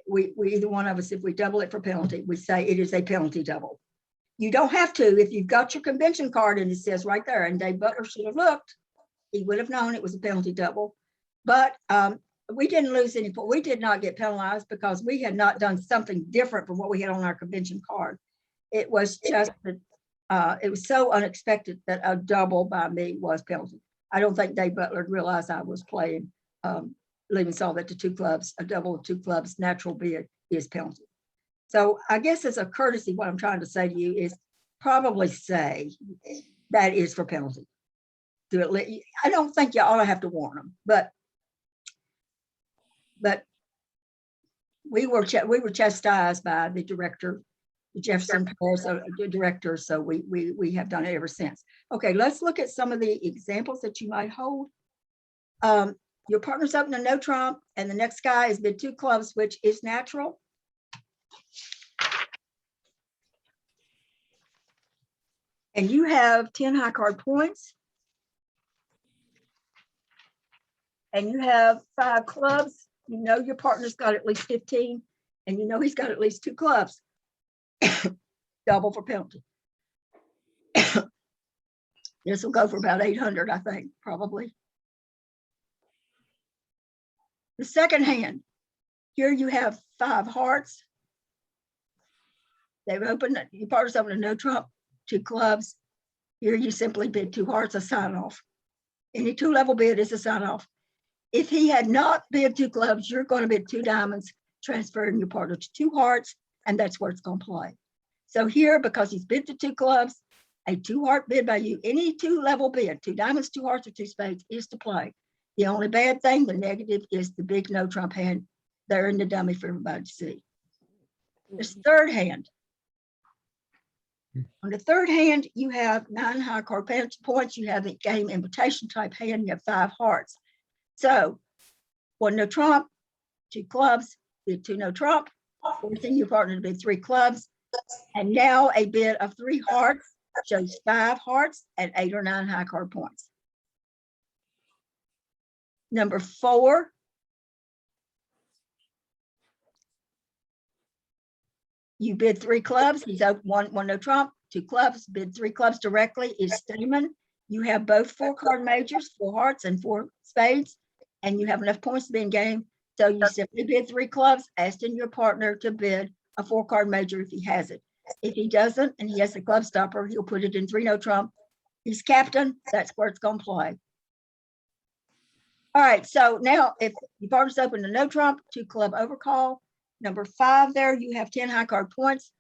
we either one of us, if we double it for penalty, we say it is a penalty double. You don't have to if you've got your convention card and it says right there, and Dave Butler should have looked, he would have known it was a penalty double. But we didn't lose any points. We did not get penalized because we had not done something different from what we had on our convention card. It was just that it was so unexpected that a double by me was penalty. I don't think Dave Butler realized I was playing Lebensohl that the 2 clubs, a double of 2 clubs natural bid is penalty. So I guess as a courtesy, what I'm trying to say to you is probably say that is for penalty. I don't think you ought to have to warn them, but we were chastised by the director, the Jefferson Parish director, so we have done it ever since. Okay, let's look at some of the examples that you might hold. Your partner's open a no trump, and the next guy has bid 2 clubs, which is natural. And you have 10 high card points. And you have 5 clubs. You know your partner's got at least 15, and you know he's got at least 2 clubs. Double for penalty. This will go for about 800, I think, probably. The second hand, here you have 5 hearts. They've opened, your partner's opened a no trump, 2 clubs. Here you simply bid 2 hearts, a sign off. Any 2 level bid is a sign off. If he had not bid 2 clubs, you're going to bid 2 diamonds, transferring your partner to 2 hearts, and that's where it's going to play. So here, because he's bid to 2 clubs, a 2 heart bid by you, any 2 level bid, 2 diamonds, 2 hearts, or 2 spades is to play. The only bad thing, the negative, is the big no trump hand there in the dummy for everybody to see. This third hand, On the third hand, you have 9 high card points. You have the game invitation type hand. You have 5 hearts. So 1 no trump, 2 clubs, bid 2 no trump, forcing your partner to bid 3 clubs. And now a bid of 3 hearts shows 5 hearts and 8 or 9 high card points. Number 4, you bid 3 clubs. He's up 1 no trump, 2 clubs, bid 3 clubs directly is Stamen. You have both 4 card majors, 4 hearts and 4 spades, and you have enough points to be in game. So you simply bid 3 clubs, asking your partner to bid a 4 card major if he has it. If he doesn't and he has a club stopper, he'll put it in 3 no trump. He's captain. That's where it's going to play. All right. So now if your partner's open to no trump, 2 club overcall. Number 5 there, you have 10 high card points.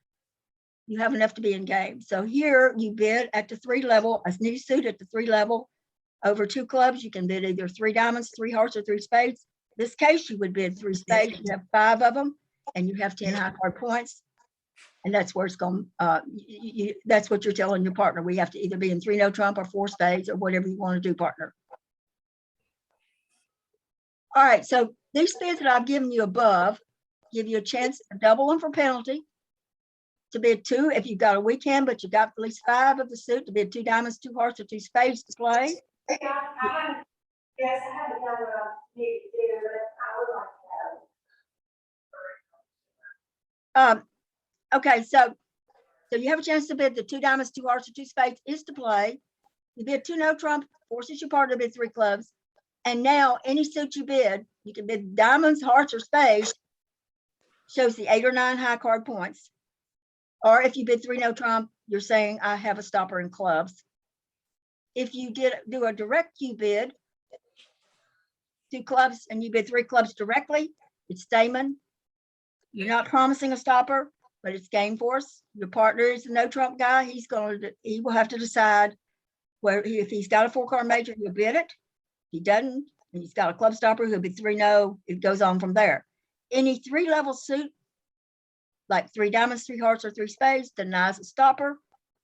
You have enough to be in game. So here you bid at the 3 level, a knee suit at the 3 level. Over 2 clubs, you can bid either 3 diamonds, 3 hearts, or 3 spades. In this case, you would bid 3 spades. You have 5 of them, and you have 10 high card points. And that's where it's going. That's what you're telling your partner. We have to either be in 3 no trump or 4 spades or whatever you want to do, partner. All right. So these bids that I've given you above give you a chance to double them for penalty. To bid 2 if you've got a weekend, but you got at least 5 of the suit to bid 2 diamonds, 2 hearts, or 2 spades to play. Yes, I haven't done what I need to do, but I would like to have. Okay, so you have a chance to bid the 2 diamonds, 2 hearts, or 2 spades is to play. You bid 2 no trump, forces your partner to bid 3 clubs. And now any suit you bid, you can bid diamonds, hearts, or spades, shows the 8 or 9 high card points. Or if you bid 3 no trump, you're saying I have a stopper in clubs. If you do a direct Q bid, 2 clubs, and you bid 3 clubs directly, it's Stamen. You're not promising a stopper, but it's game force. Your partner is the no trump guy. He will have to decide where if he's got a 4 card major, he'll bid it. If he doesn't, and he's got a club stopper, he'll bid 3 no. It goes on from there. Any 3 level suit, like 3 diamonds, 3 hearts, or 3 spades, denies a stopper,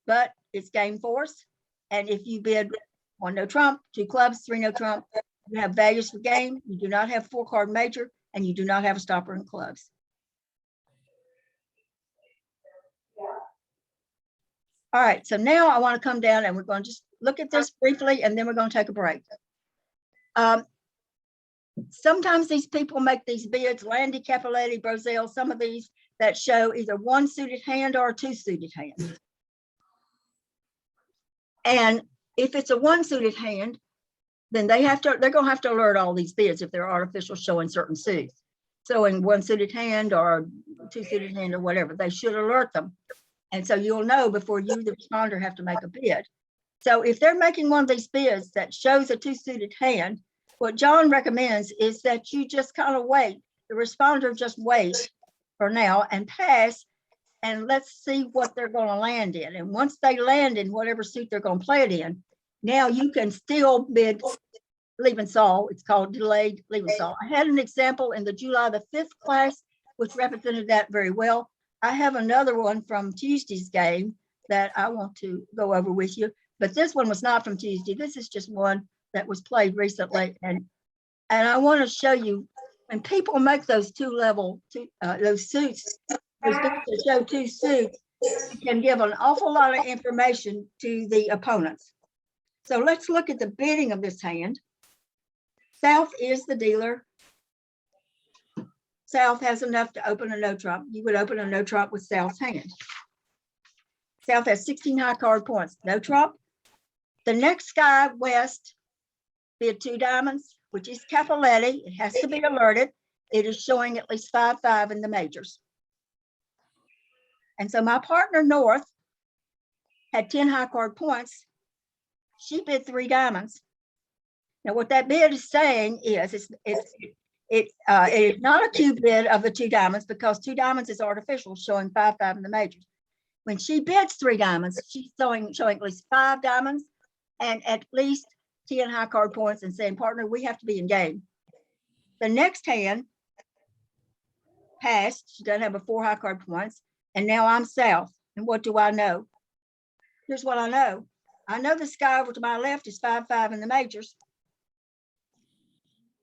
but it's game force. And if you bid 1 no trump, 2 clubs, 3 no trump, you have values for game. You do not have 4 card major, and you do not have a stopper in clubs. All right, so now I want to come down and we're going to just look at this briefly, and then we're going to take a break. Sometimes these people make these bids, Landy, Capoletti, Brozell, some of these that show either 1 suited hand or a 2 suited hand. And if it's a 1 suited hand, then they're going to have to alert all these bids if they're artificial showing certain suits. So in 1 suited hand or 2 suited hand or whatever, they should alert them. And so you'll know before you, the responder, have to make a bid. So if they're making one of these bids that shows a 2 suited hand, what John recommends is that you just kind of wait. The responder just wait for now and pass, and let's see what they're going to land in. And once they land in whatever suit they're going to play it in, now you can still bid Lebensohl. It's called delayed Lebensohl. I had an example in the July the 5th class, which represented that very well. I have another one from Tuesday's game that I want to go over with you, but this one was not from Tuesday. This is just one that was played recently. And I want to show you when people make those those suits, those bids that show 2 suits, it can give an awful lot of information to the opponents. So let's look at the bidding of this hand. South is the dealer. South has enough to open a no trump. You would open a no trump with South's hand. South has 16 high card points, no trump. The next guy, West, bid 2 diamonds, which is Capoletti. It has to be alerted. It is showing at least 5-5 in the majors. And so my partner, North, had 10 high card points. She bid 3 diamonds. Now, what that bid is saying is it is not a Q bid of the 2 diamonds, because 2 diamonds is artificial, showing 5-5 in the majors. When she bids 3 diamonds, she's showing at least 5 diamonds and at least 10 high card points, and saying, partner, we have to be in game. The next hand passed. She doesn't have a 4 high card points. And now I'm South. And what do I know? Here's what I know. I know this guy over to my left is 5-5 in the majors.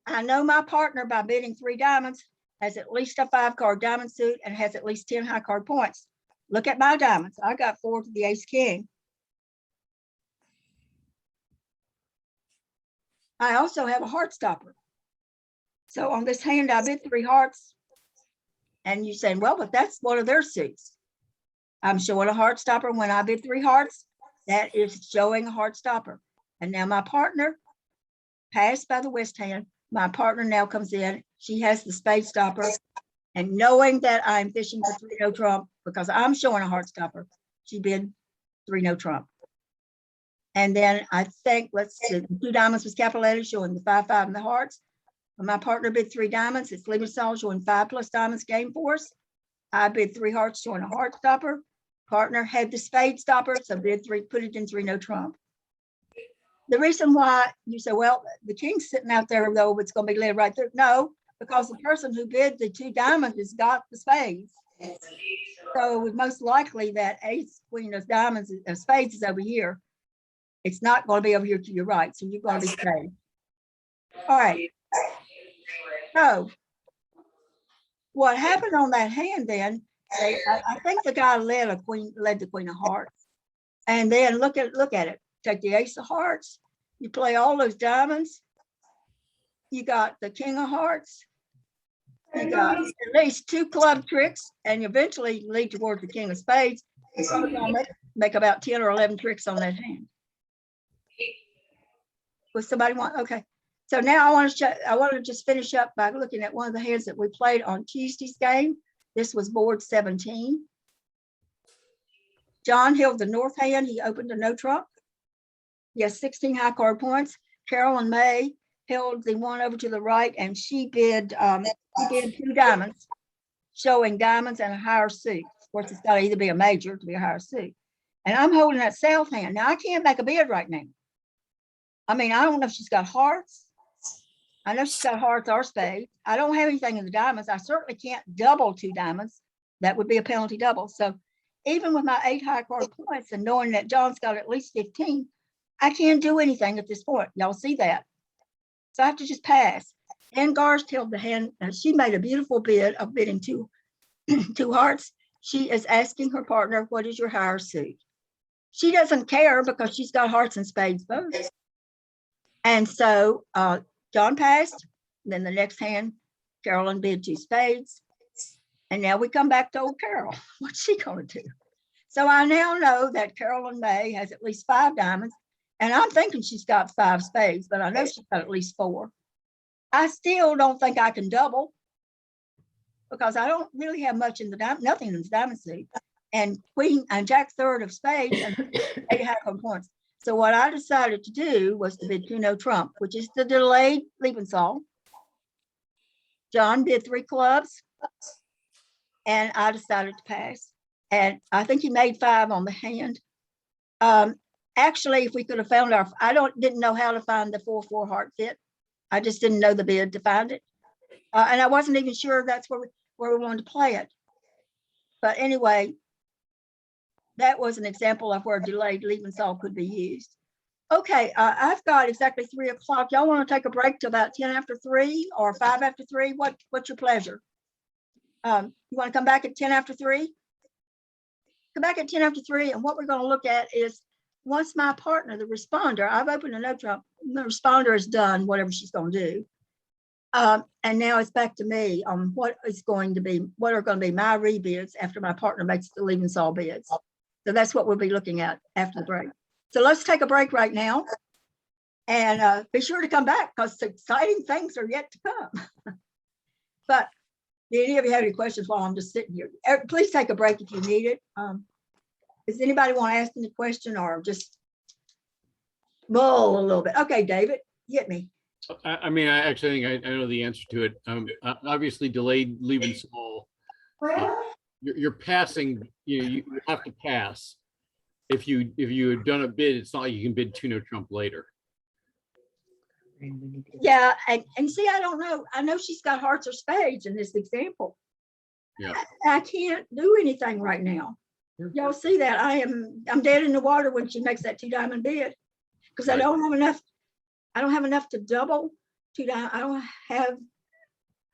I know my partner by bidding 3 diamonds has at least a 5-card diamond suit and has at least 10 high card points. Look at my diamonds. I got 4 to the ace king. I also have a heart stopper. So on this hand, I bid 3 hearts. And you're saying, well, but that's one of their suits. I'm showing a heart stopper. When I bid 3 hearts, that is showing a heart stopper. And now my partner passed by the west hand. My partner now comes in. She has the spade stopper. And knowing that I'm fishing for 3 no trump, because I'm showing a heart stopper, she bid 3 no trump. And then I think, let's see, the 2 diamonds was capital letters showing the 5-5 and the hearts. When my partner bid 3 diamonds, it's Lebensohl showing 5 plus diamonds game force. I bid 3 hearts showing a heart stopper. Partner had the spade stopper, so bid 3, put it in 3 no trump. The reason why you say, well, the king's sitting out there though, it's going to be led right there. No, because the person who bid the 2 diamonds has got the spades. So it's most likely that ace, queen of diamonds, of spades is over here. It's not going to be over here to your right. So you're going to be safe. All right. So what happened on that hand then, I think the guy led the queen of hearts. And then look at it. Take the ace of hearts. You play all those diamonds. You got the king of hearts. You got at least 2 club tricks, and eventually lead towards the king of spades. You're probably gonna make about 10 or 11 tricks on that hand. Would somebody want? Okay. So now I want to just finish up by looking at one of the hands that we played on Tuesday's game. This was board 17. John held the north hand. He opened a no trump. He has 16 high card points. Carolyn May held the one over to the right, and she bid 2 diamonds, showing diamonds and a higher suit. Of course, it's got to either be a major to be a higher suit. And I'm holding that south hand. Now I can't make a bid right now. I mean, I don't know if she's got hearts. I know she's got hearts or spades. I don't have anything in the diamonds. I certainly can't double 2 diamonds. That would be a penalty double. So even with my 8 high card points and knowing that John's got at least 15, I can't do anything at this point. Y'all see that? So I have to just pass. And Garst held the hand. She made a beautiful bid of bidding 2 hearts. She is asking her partner, what is your higher suit? She doesn't care because she's got hearts and spades both. And so John passed. Then the next hand, Carolyn bid 2 spades. And now we come back to old Carol. What's she going to do? So I now know that Carolyn May has at least 5 diamonds. And I'm thinking she's got 5 spades, but I know she's got at least 4. I still don't think I can double because I don't really have much in the diamond, nothing in the diamond suit. And queen and jack third of spades and 8 high card points. So what I decided to do was to bid 2 no trump, which is the delayed Lebensohl. John bid 3 clubs, and I decided to pass. And I think he made 5 on the hand. Actually, if we could have found didn't know how to find the 4-4 heart fit. I just didn't know the bid to find it. And I wasn't even sure that's where we wanted to play it. But anyway, that was an example of where delayed Lebensohl could be used. Okay, I've got exactly 3 o'clock. Y'all want to take a break to about 10 after 3 or 5 after 3? What's your pleasure? You want to come back at 10 after 3? Come back at 10 after 3, and what we're going to look at is once my partner, the responder, I've opened a no trump, the responder has done whatever she's going to do. And now it's back to me on what are going to be my rebids after my partner makes the Lebensohl bids. So that's what we'll be looking at after the break. So let's take a break right now. And be sure to come back because exciting things are yet to come. But do any of you have any questions while I'm just sitting here? Please take a break if you need it. Does anybody want to ask any question or just mull a little bit? Okay, David, hit me. I mean, I actually think I know the answer to it. Obviously, delayed Lebensohl. You're passing. You have to pass. If you had done a bid, it's not like you can bid 2 no trump later. Yeah, and see, I don't know. I know she's got hearts or spades in this example. Yeah. I can't do anything right now. Y'all see that? I'm dead in the water when she makes that 2 diamond bid. Because I Right. don't have enough to double 2 diamond.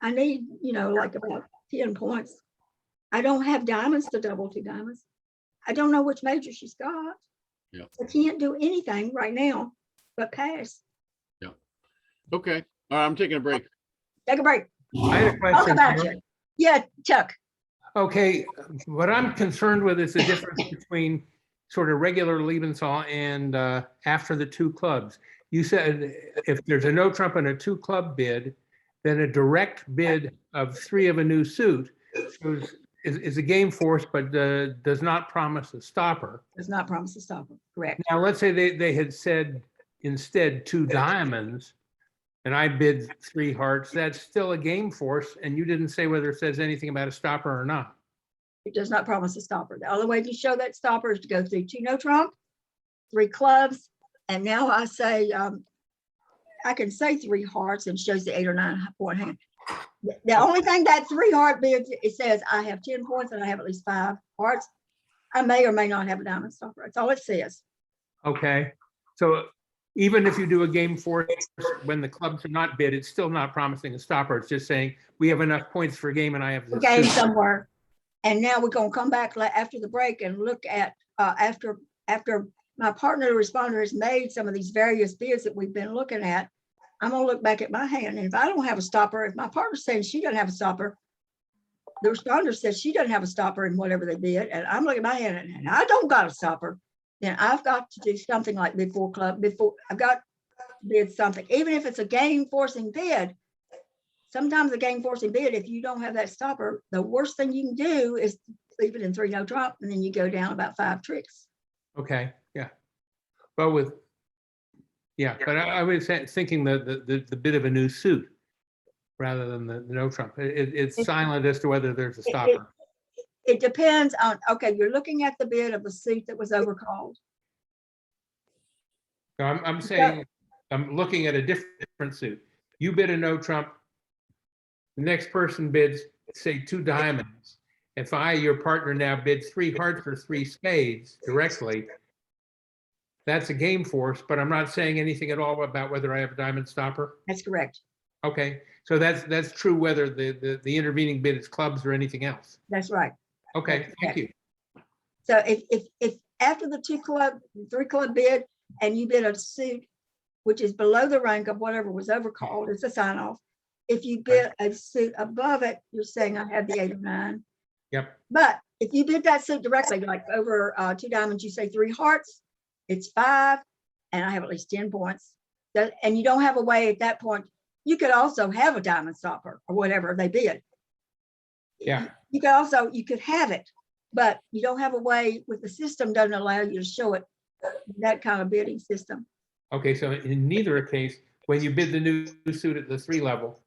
I need, like about 10 points. I don't have diamonds to double 2 diamonds. I don't know which major she's got. Yeah. I can't do anything right now but pass. Okay. All right, I'm taking a break. Take a break. I had a Talk question. about Chuck. you. Yeah, Chuck. Okay, what I'm concerned with is the difference between sort of regular Lebensohl and after the 2 clubs. You said if there's a no trump and a 2 club bid, then a direct bid of 3 of a new suit is a game force, but does not promise a stopper. Does not promise to stop her. Correct. Now, let's say they had said instead 2 diamonds, and I bid 3 hearts, that's still a game force, and you didn't say whether it says anything about a stopper or not. It does not promise a stopper. The only way to show that stopper is to go through 2 no trump, 3 clubs, and now I say, I can say 3 hearts and shows the 8 or 9 point hand. The only thing that 3 heart bids, it says I have 10 points and I have at least 5 hearts. I may or may not have a diamond stopper. That's all it says. Okay, so even if you do a game force when the clubs are not bid, it's still not promising a stopper. It's just saying we have enough points for a game and I have the Game suit. somewhere. And now we're gonna come back after the break and look at, after my partner responder has made some of these various bids that we've been looking at, I'm gonna look back at my hand, and if I don't have a stopper, if my partner's saying she doesn't have a stopper, the responder says she doesn't have a stopper in whatever they bid, and I'm looking at my hand and I don't got a stopper, then I've got to do something like before I've got to bid something, even if it's a game forcing bid. Sometimes a game forcing bid, if you don't have that stopper, the worst thing you can do is leave it in 3 no trump, and then you go down about 5 tricks. Okay, yeah. Well, but I was thinking the bit of a new suit rather than the no trump. It's silent as to whether there's a stopper. It depends on, okay, you're looking at the bid of the suit that was overcalled. So I'm saying, I'm looking at a different suit. You bid a no trump. The next person bids, say, 2 diamonds. If I, your partner, now bid 3 hearts or 3 spades directly, that's a game force, but I'm not saying anything at all about whether I have a diamond stopper. That's correct. Okay, so that's true whether the intervening bid is clubs or anything else. That's right. Okay, thank you. So if after the 3 club bid and you bid a suit, which is below the rank of whatever was overcalled, it's a sign off. If you bid a suit above it, you're saying I have the 8 or 9. Yep. But if you bid that suit directly, like over 2 diamonds, you say 3 hearts, it's 5, and I have at least 10 points. And you don't have a way at that point. You could also have a diamond stopper or whatever they bid. Yeah. You could have it, but you don't have a way with the system doesn't allow you to show it, that kind of bidding system. Okay, so in neither case, when you bid the new suit at the 3 level,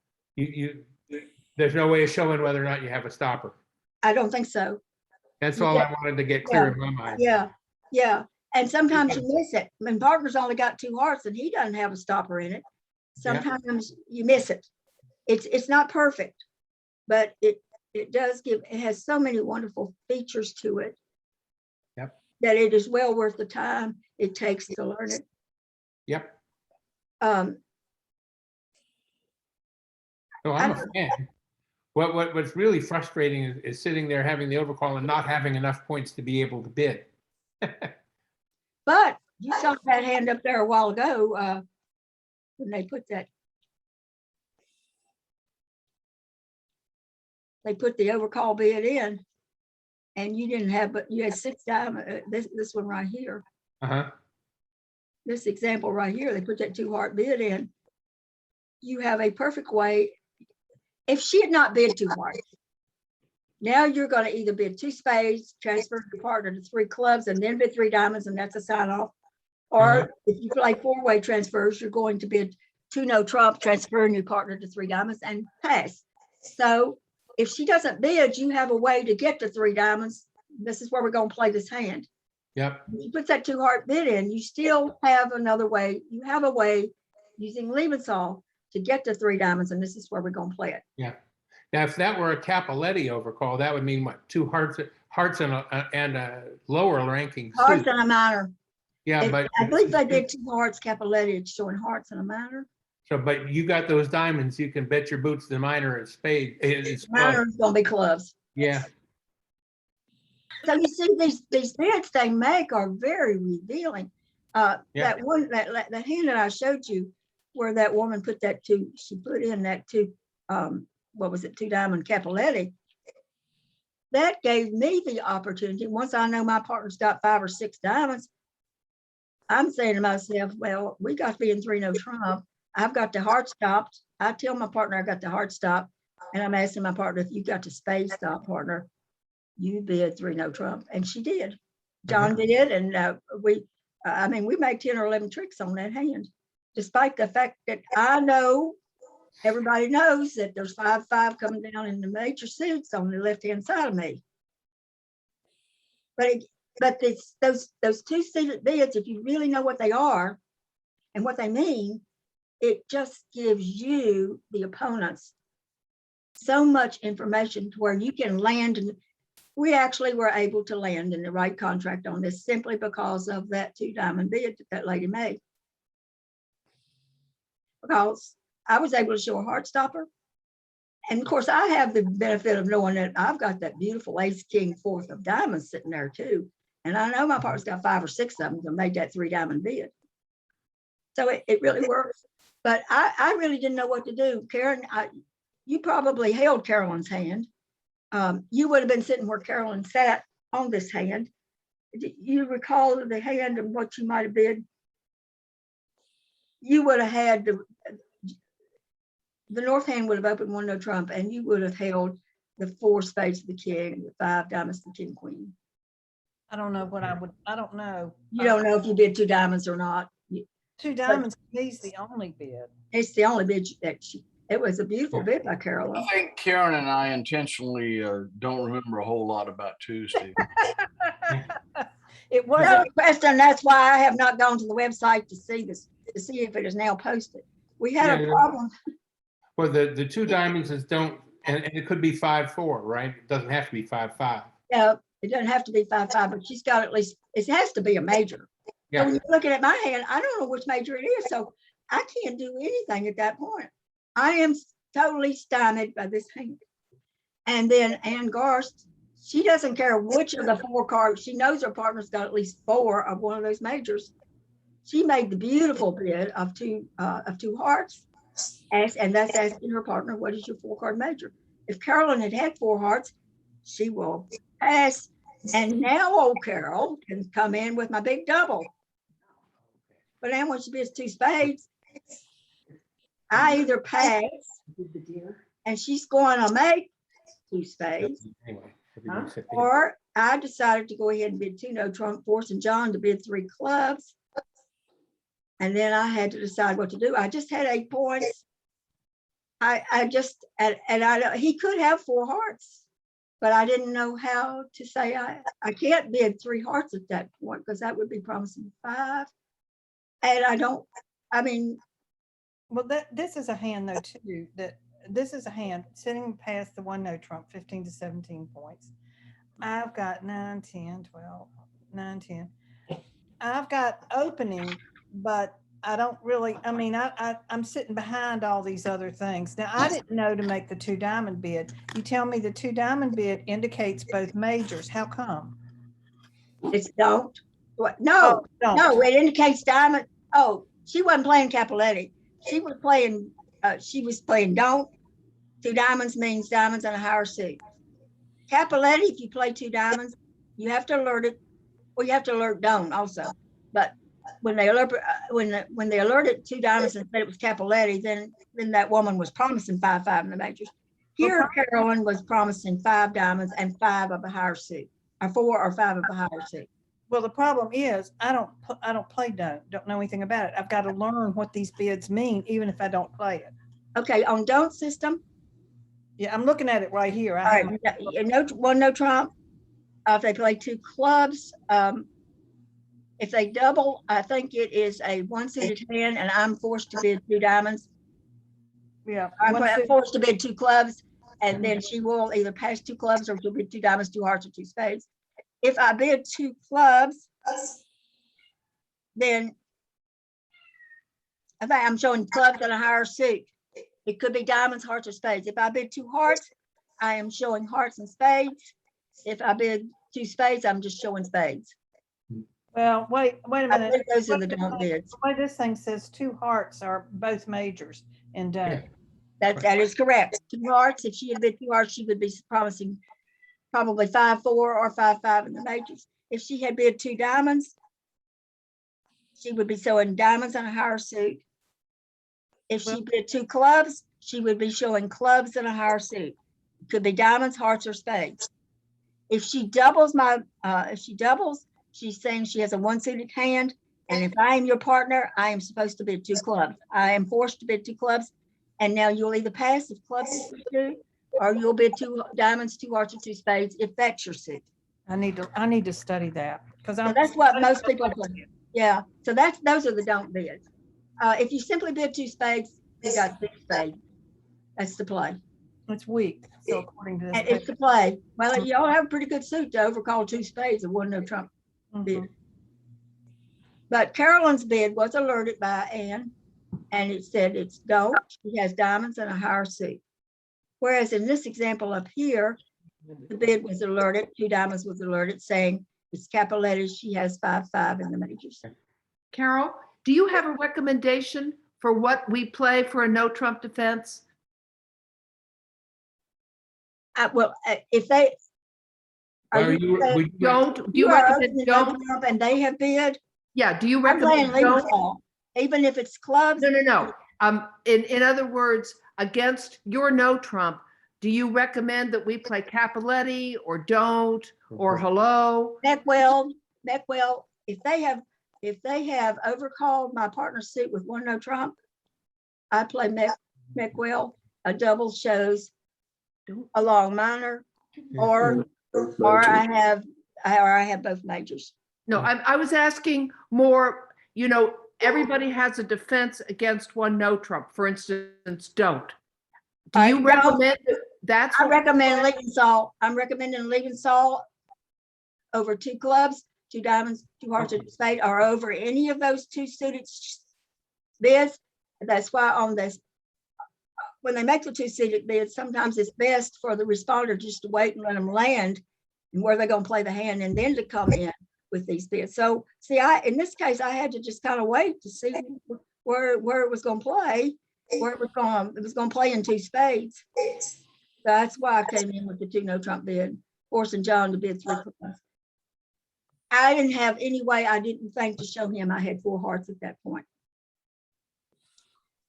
there's no way of showing whether or not you have a stopper. I don't think so. That's all I wanted to get clear in my mind. Yeah. And sometimes you miss it. My partner's only got 2 hearts and he doesn't have a stopper in it. Sometimes you miss it. It's not perfect, but it has so many wonderful features to it. Yep. That it is well worth the time it takes to learn it. Yep. So I'm a fan. What's really frustrating is sitting there having the overcall and not having enough points to be able to bid. But you saw that hand up there a while ago when they put the overcall bid in, and you didn't have, but you had 6 diamond. This one right here. This example right here, they put that 2 heart bid in. You have a perfect way. If she had not bid 2 hearts, now you're going to either bid 2 spades, transfer your partner to 3 clubs, and then bid 3 diamonds, and that's a sign off. Or if you play 4-way transfers, you're going to bid 2 no trump, transferring your partner to 3 diamonds, and pass. So if she doesn't bid, you have a way to get to 3 diamonds. This is where we're going to play this hand. Yep. If you put that 2 heart bid in, you still have another way. You have a way using Lebensohl to get to 3 diamonds, and this is where we're going to play it. Yeah. Now, if that were a Capoletti overcall, that would mean what? 2 hearts, hearts and a lower ranking Hearts suit. and a minor. Yeah, but I believe they did 2 hearts, Capoletti, it's showing hearts and a minor. so, but you got those diamonds, you can bet your boots the minor is spade. It's Minor is gonna be clubs. yeah. So you see, these bids they make are very revealing. Yeah. That hand that I showed you, where that woman put that 2, she put in that 2, what was it, 2 diamond Capoletti. That gave me the opportunity, once I know my partner's got 5 or 6 diamonds, I'm saying to myself, well, we got to be in 3 no trump. I've got the heart stopped. I tell my partner I got the heart stop, and I'm asking my partner, if you got the spade stop, partner, you bid 3 no trump, and she did. John did, and we made 10 or 11 tricks on that hand, despite the fact that I know, everybody knows that there's 5-5 coming down in the major suits on the left-hand side of me. But those 2 seated bids, if you really know what they are and what they mean, it just gives you, the opponents, so much information to where you can land. And we actually were able to land in the right contract on this simply because of that 2 diamond bid that lady made. Because I was able to show a heart stopper. And of course, I have the benefit of knowing that I've got that beautiful ace, king, 4th of diamonds sitting there too. And I know my partner's got 5 or 6 of them to make that 3 diamond bid. So it really works. But I really didn't know what to do. Karen, you probably held Carolyn's hand. You would have been sitting where Carolyn sat on this hand. Do you recall the hand and what you might have bid? You would have had the north hand would have opened 1 no trump, and you would have held the 4 spades of the king, the 5 diamonds, the king, queen. I don't know what I would, I don't know. You don't know if you bid 2 diamonds or not. 2 diamonds, he's the only bid. It's the only bid that it was a beautiful bid by I Carolyn. think Karen and I intentionally don't remember a whole lot about Tuesday. It No wasn't, question, that's why I have not gone to the website to see this, to see if it is now posted. We had a Yeah. problem. Well, the 2 diamonds is don't, and it could be 5-4, right? It doesn't have to be 5-5. Yeah, it doesn't have to be 5-5, but she's got at least, it has to be a major. So when Yeah. you're looking at my hand, I don't know which major it is, so I can't do anything at that point. I am totally stymied by this hand. And then Ann Garst, she doesn't care which of the 4 cards, she knows her partner's got at least 4 of one of those majors. She made the beautiful bid of 2 hearts, and that's asking her partner, what is your 4-card major? If Carolyn had had 4 hearts, she will pass. And now old Carol can come in with my big double. But then when she bids 2 spades, I either pass and she's going to make 2 spades, Anyway. everybody sit there. or I decided to go ahead and bid 2 no trump, forcing John to bid 3 clubs. And then I had to decide what to do. I just had 8 points. He could have 4 hearts, but I didn't know how to say I can't bid 3 hearts at that point because that would be promising 5. And well, this is a hand though too, that this is a hand sitting past the 1 no trump, 15 to 17 points. I've got 9, 10, 12, 9, 10. I've got opening, but I don't really, I'm sitting behind all these other things. Now, I didn't know to make the 2 diamond bid. You tell me the 2 diamond bid indicates both majors. How come? it's don't. What? No, Don't. no, it indicates diamond. Oh, she wasn't playing Capoletti. She was playing don't. 2 diamonds means diamonds and a higher suit. Capoletti, if you play 2 diamonds, you have to alert it. Well, you have to alert don't also. But when they alerted 2 diamonds and said it was Capoletti, then that woman was promising 5-5 in the majors. Here, Carolyn was promising 5 diamonds and 5 of a higher suit, or 4 or 5 of a higher suit. Well, the problem is I don't play don't know anything about it. I've got to learn what these bids mean, even if I don't play it. Okay, on don't system, Yeah, I'm looking at it right here. all right, 1 no trump. If they play 2 clubs, if they double, I think it is a 1 suited hand, and I'm forced to bid 2 diamonds. Yeah. I'm forced to bid 2 clubs. And then she will either pass 2 clubs or she'll bid 2 diamonds, 2 hearts, or 2 spades. If I bid 2 clubs, then I think I'm showing clubs in a higher suit. It could be diamonds, hearts, or spades. If I bid 2 hearts, I am showing hearts and spades. If I bid 2 spades, I'm just showing spades. Well, wait a I minute. think those are the don't bids. The way this thing says 2 hearts are both majors and don't. That is correct. 2 hearts, if she had bid 2 hearts, she would be promising probably 5-4 or 5-5 in the majors. If she had bid 2 diamonds, she would be showing diamonds in a higher suit. If she bid 2 clubs, she would be showing clubs in a higher suit. Could be diamonds, hearts, or spades. If she doubles she's saying she has a 1-suited hand. And if I am your partner, I am supposed to bid 2 clubs. I am forced to bid 2 clubs. And now you'll either pass if clubs is your suit, or you'll bid 2 diamonds, 2 hearts, or 2 spades if that's your suit. I need to study that because So that's what most people do. Yeah. So those are the don't bids. If you simply bid 2 spades, you got 2 spades. That's the play. It's weak. So according to this, And it's the play. Well, y'all have a pretty good suit to overcall 2 spades and 1 no trump bid. But Carolyn's bid was alerted by Ann, and it said it's don't. She has diamonds and a higher suit. Whereas in this example up here, the bid was alerted, 2 diamonds was alerted, saying it's Capoletti. She has 5-5 in the majors. Carol, do you have a recommendation for what we play for a no trump defense? Well, if they Are you, would you- Don't, do you you are recommend opening don't? up and they have bid, Yeah, do you I'm playing recommend don't? Lebensohl. Even if it's clubs. No. In other words, against your no trump, do you recommend that we play Capoletti or don't or hello? Beckwell, if they have overcalled my partner's suit with 1 no trump, I play Beckwell. A double shows a long minor, or I have both majors. No, I was asking more, everybody has a defense against 1 no trump, for instance, don't. Do you recommend that's? I recommend Lebensohl. I'm recommending Lebensohl over 2 clubs, 2 diamonds, 2 hearts, and a spade, or over any of those 2 suited bids. That's why on this, when they make the 2 suited bids, sometimes it's best for the responder just to wait and let them land and where they're going to play the hand and then to come in with these bids. So see, in this case, I had to just kind of wait to see where it was going to play, where it was going to play in 2 spades. That's why I came in with the 2 no trump bid, forcing John to bid 3 clubs. I didn't have any way, I didn't think to show him I had 4 hearts at that point.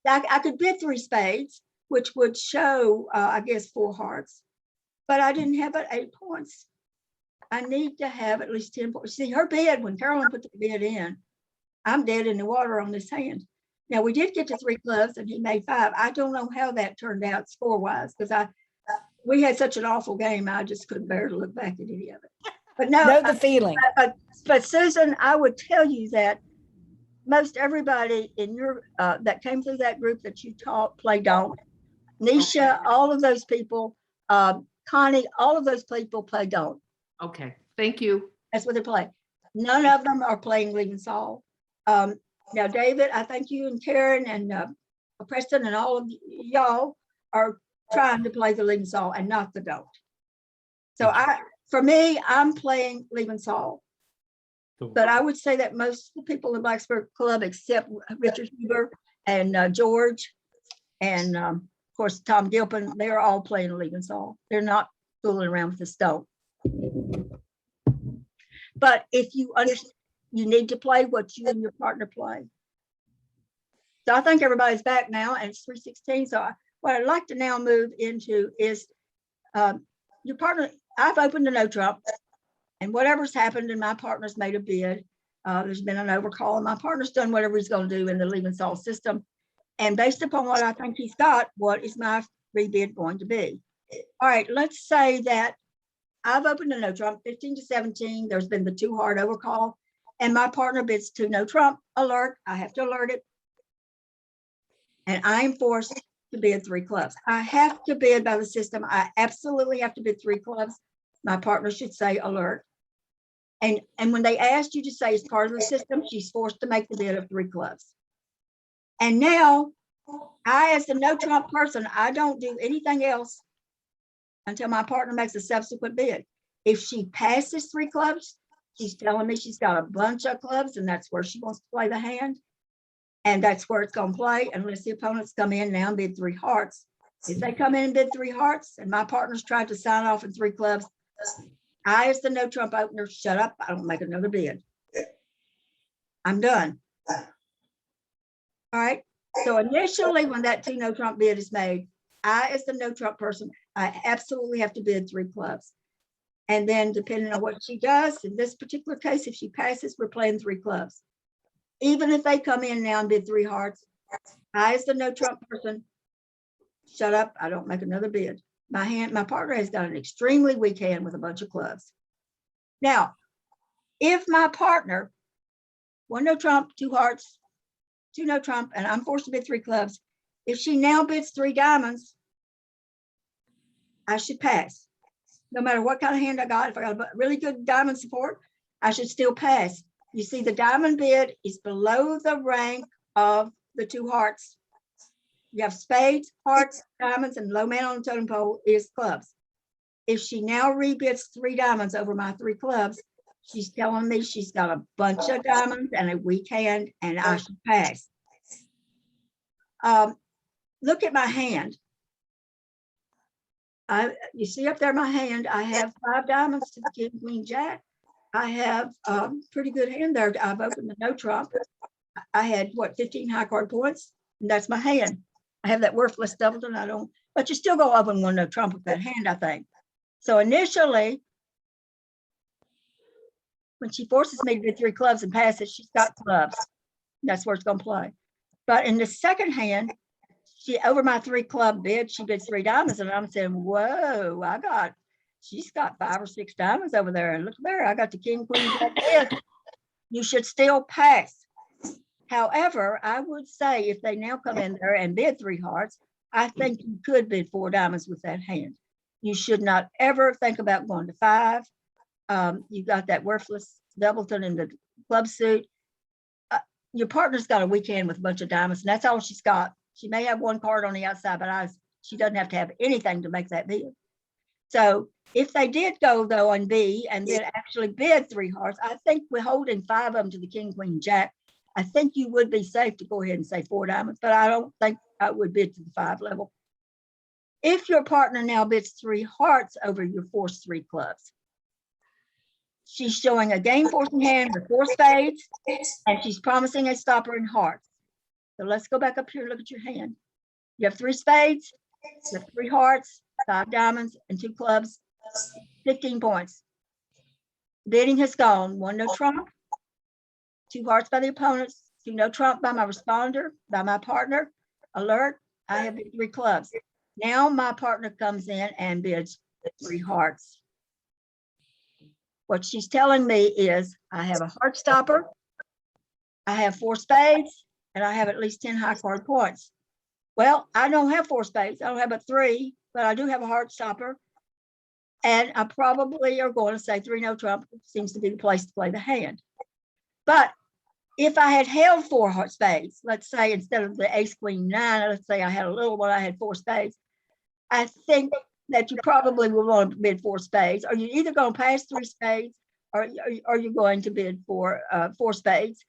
I could bid 3 spades, which would show, I guess, 4 hearts, but I didn't have it 8 points. I need to have at least 10 points. See, her bid, when Carolyn put the bid in, I'm dead in the water on this hand. Now, we did get to 3 clubs and he made 5. I don't know how that turned out score-wise, because we had such an awful game, I just couldn't bear to look back at any of it. But no, know the feeling. but Susan, I would tell you that most everybody in your that came through that group that you taught play don't. Nisha, all of those people, Connie, all of those people play don't. Okay, thank you. That's what they play. None of them are playing Lebensohl. Now, David, I think you and Karen and Preston and all of y'all are trying to play the Lebensohl and not the don't. So for me, I'm playing Lebensohl. But I would say that most of the people in Blacksburg Club, except Richard Huber and George, and of course Tom Gilpin, they're all playing Lebensohl. They're not fooling around with the stone. But if you understand, you need to play what you and your partner play. So I think everybody's back now, and it's 3:16. So what I'd like to now move into is your partner. I've opened a no trump. And whatever's happened and my partner's made a bid, there's been an overcall and my partner's done whatever he's going to do in the Lebensohl system. And based upon what I think he's got, what is my rebid going to be? All right, let's say that I've opened a no trump, 15-17. There's been the 2 hard overcall and my partner bids 2 no trump. Alert, I have to alert it. And I am forced to bid 3 clubs. I have to bid by the system. I absolutely have to bid 3 clubs. My partner should say alert. And when they asked you to say as part of the system, she's forced to make the bid of 3 clubs. And now, I, as the no trump person, I don't do anything else until my partner makes a subsequent bid. If she passes 3 clubs, she's telling me she's got a bunch of clubs and that's where she wants to play the hand. And that's where it's gonna play unless the opponents come in now and bid 3 hearts. If they come in and bid 3 hearts and my partner's tried to sign off in 3 clubs, I, as the no trump opener, shut up. I don't make another bid. I'm done. All right. So initially, when that 2 no trump bid is made, I, as the no trump person, I absolutely have to bid 3 clubs. And then depending on what she does, in this particular case, if she passes, we're playing 3 clubs. Even if they come in now and bid 3 hearts, I, as the no trump person, shut up. I don't make another bid. My partner has got an extremely weak hand with a bunch of clubs. Now, if my partner, 1 no trump, 2 hearts, 2 no trump, and I'm forced to bid 3 clubs, if she now bids 3 diamonds, I should pass. No matter what kind of hand I got, if I got a really good diamond support, I should still pass. You see, the diamond bid is below the rank of the 2 hearts. You have spades, hearts, diamonds, and low man on the totem pole is clubs. If she now rebids 3 diamonds over my 3 clubs, she's telling me she's got a bunch of diamonds and a weak hand, and I should pass. Look at my hand. You see up there my hand, I have 5 diamonds to the king, queen, jack. I have pretty good hand there. I've opened the no trump. I had, what, 15 high card points? And that's my hand. I have that worthless doubleton. I don't, but you still go open 1 no trump with that hand, I think. So initially, when she forces me to bid 3 clubs and passes, she's got clubs. That's where it's going to play. But in the second hand, she, over my 3 club bid, she bids 3 diamonds, and I'm saying, whoa, she's got 5 or 6 diamonds over there, and look there, I got the king, queen, jack bid. You should still pass. However, I would say if they now come in there and bid 3 hearts, I think you could bid 4 diamonds with that hand. You should not ever think about going to 5. You got that worthless doubleton in the club suit. Your partner's got a weak hand with a bunch of diamonds, and that's all she's got. She may have 1 card on the outside, but she doesn't have to have anything to make that bid. So if they did go though on B and then actually bid 3 hearts, I think we're holding 5 of them to the king, queen, jack. I think you would be safe to go ahead and say 4 diamonds, but I don't think I would bid to the 5 level. If your partner now bids 3 hearts over your forced 3 clubs, she's showing a game forcing hand with 4 spades, and she's promising a stopper in hearts. So let's go back up here and look at your hand. You have 3 spades, you have 3 hearts, 5 diamonds, and 2 clubs, 15 points. Bidding has gone 1 no trump, 2 hearts by the opponents, 2 no trump by my responder, by my partner, alert, I have bid 3 clubs. Now my partner comes in and bids 3 hearts. What she's telling me is I have a heart stopper, I have 4 spades, and I have at least 10 high card points. Well, I don't have 4 spades. I don't have but 3, but I do have a heart stopper. And I probably are going to say 3 no trump seems to be the place to play the hand. But if I had held 4 heart spades, let's say instead of the ace, queen, 9, let's say I had a little one, I had 4 spades. I think that you probably would want to bid 4 spades. Are you either going to pass 3 spades or are you going to bid for 4 spades?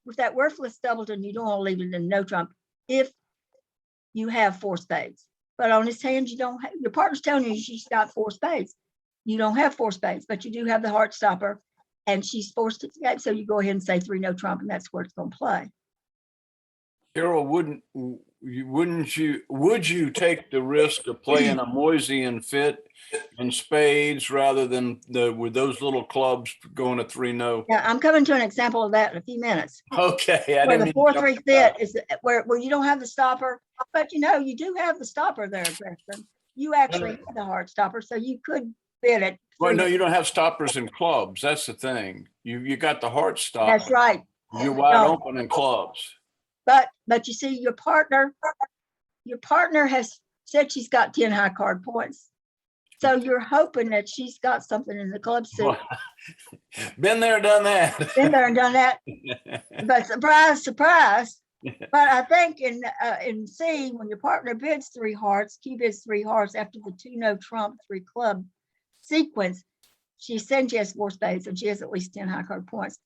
With that worthless doubleton, you don't want to leave it in no trump if you have 4 spades. But on his hand, you don't have, your partner's telling you she's got 4 spades. You don't have 4 spades, but you do have the heart stopper, and she's forced to get, so you go ahead and say 3 no trump, and that's where it's going to play. Carol, would you take the risk of playing a Moisian fit and spades rather than with those little clubs going to 3 no? Yeah, I'm coming to an example of that in a few minutes. Okay, I Where didn't the 4-3 fit is where you don't have the stopper, but you do have the stopper there, Preston. You actually have the heart stopper, so you could bid it. Well, no, you don't have stoppers in clubs. That's the thing. You got the heart stop. That's right. You're wide open in clubs. But you see, your partner your partner has said she's got 10 high card points. So you're hoping that she's got something in the club suit. Been there, done that. Been there and done that. But surprise, surprise. But I think in C, when your partner bids 3 hearts, Q bids 3 hearts after the 2 no trump 3 club sequence, she said she has 4 spades and she has at least 10 high card points.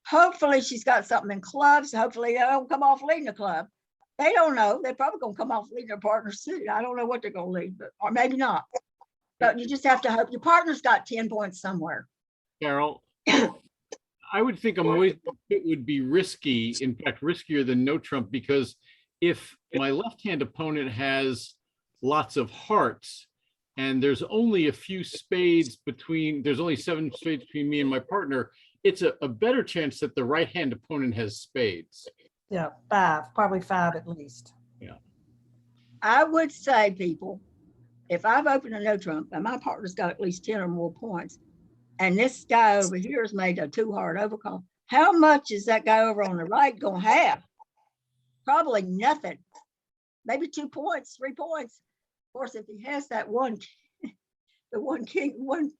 Hopefully she's got something in clubs. Hopefully they don't come off leading the club. They don't know. They're probably gonna come off leading their partner's suit. I don't know what they're gonna lead, but or maybe not. But you just have to hope your partner's got 10 points somewhere. Carol, I would think a moist fit would be risky, in fact, riskier than no trump, because if my left-hand opponent has lots of hearts and there's only a few spades between, there's only 7 spades between me and my partner, it's a better chance that the right-hand opponent has spades. Yeah, 5, probably 5 at least. I would say, people, if I've opened a no trump and my partner's got at least 10 or more points, and this guy over here has made a 2 hard overcall, how much is that guy over on the right gonna have? Probably nothing. Maybe 2 points, 3 points. Of course, if he has that one, the one king, one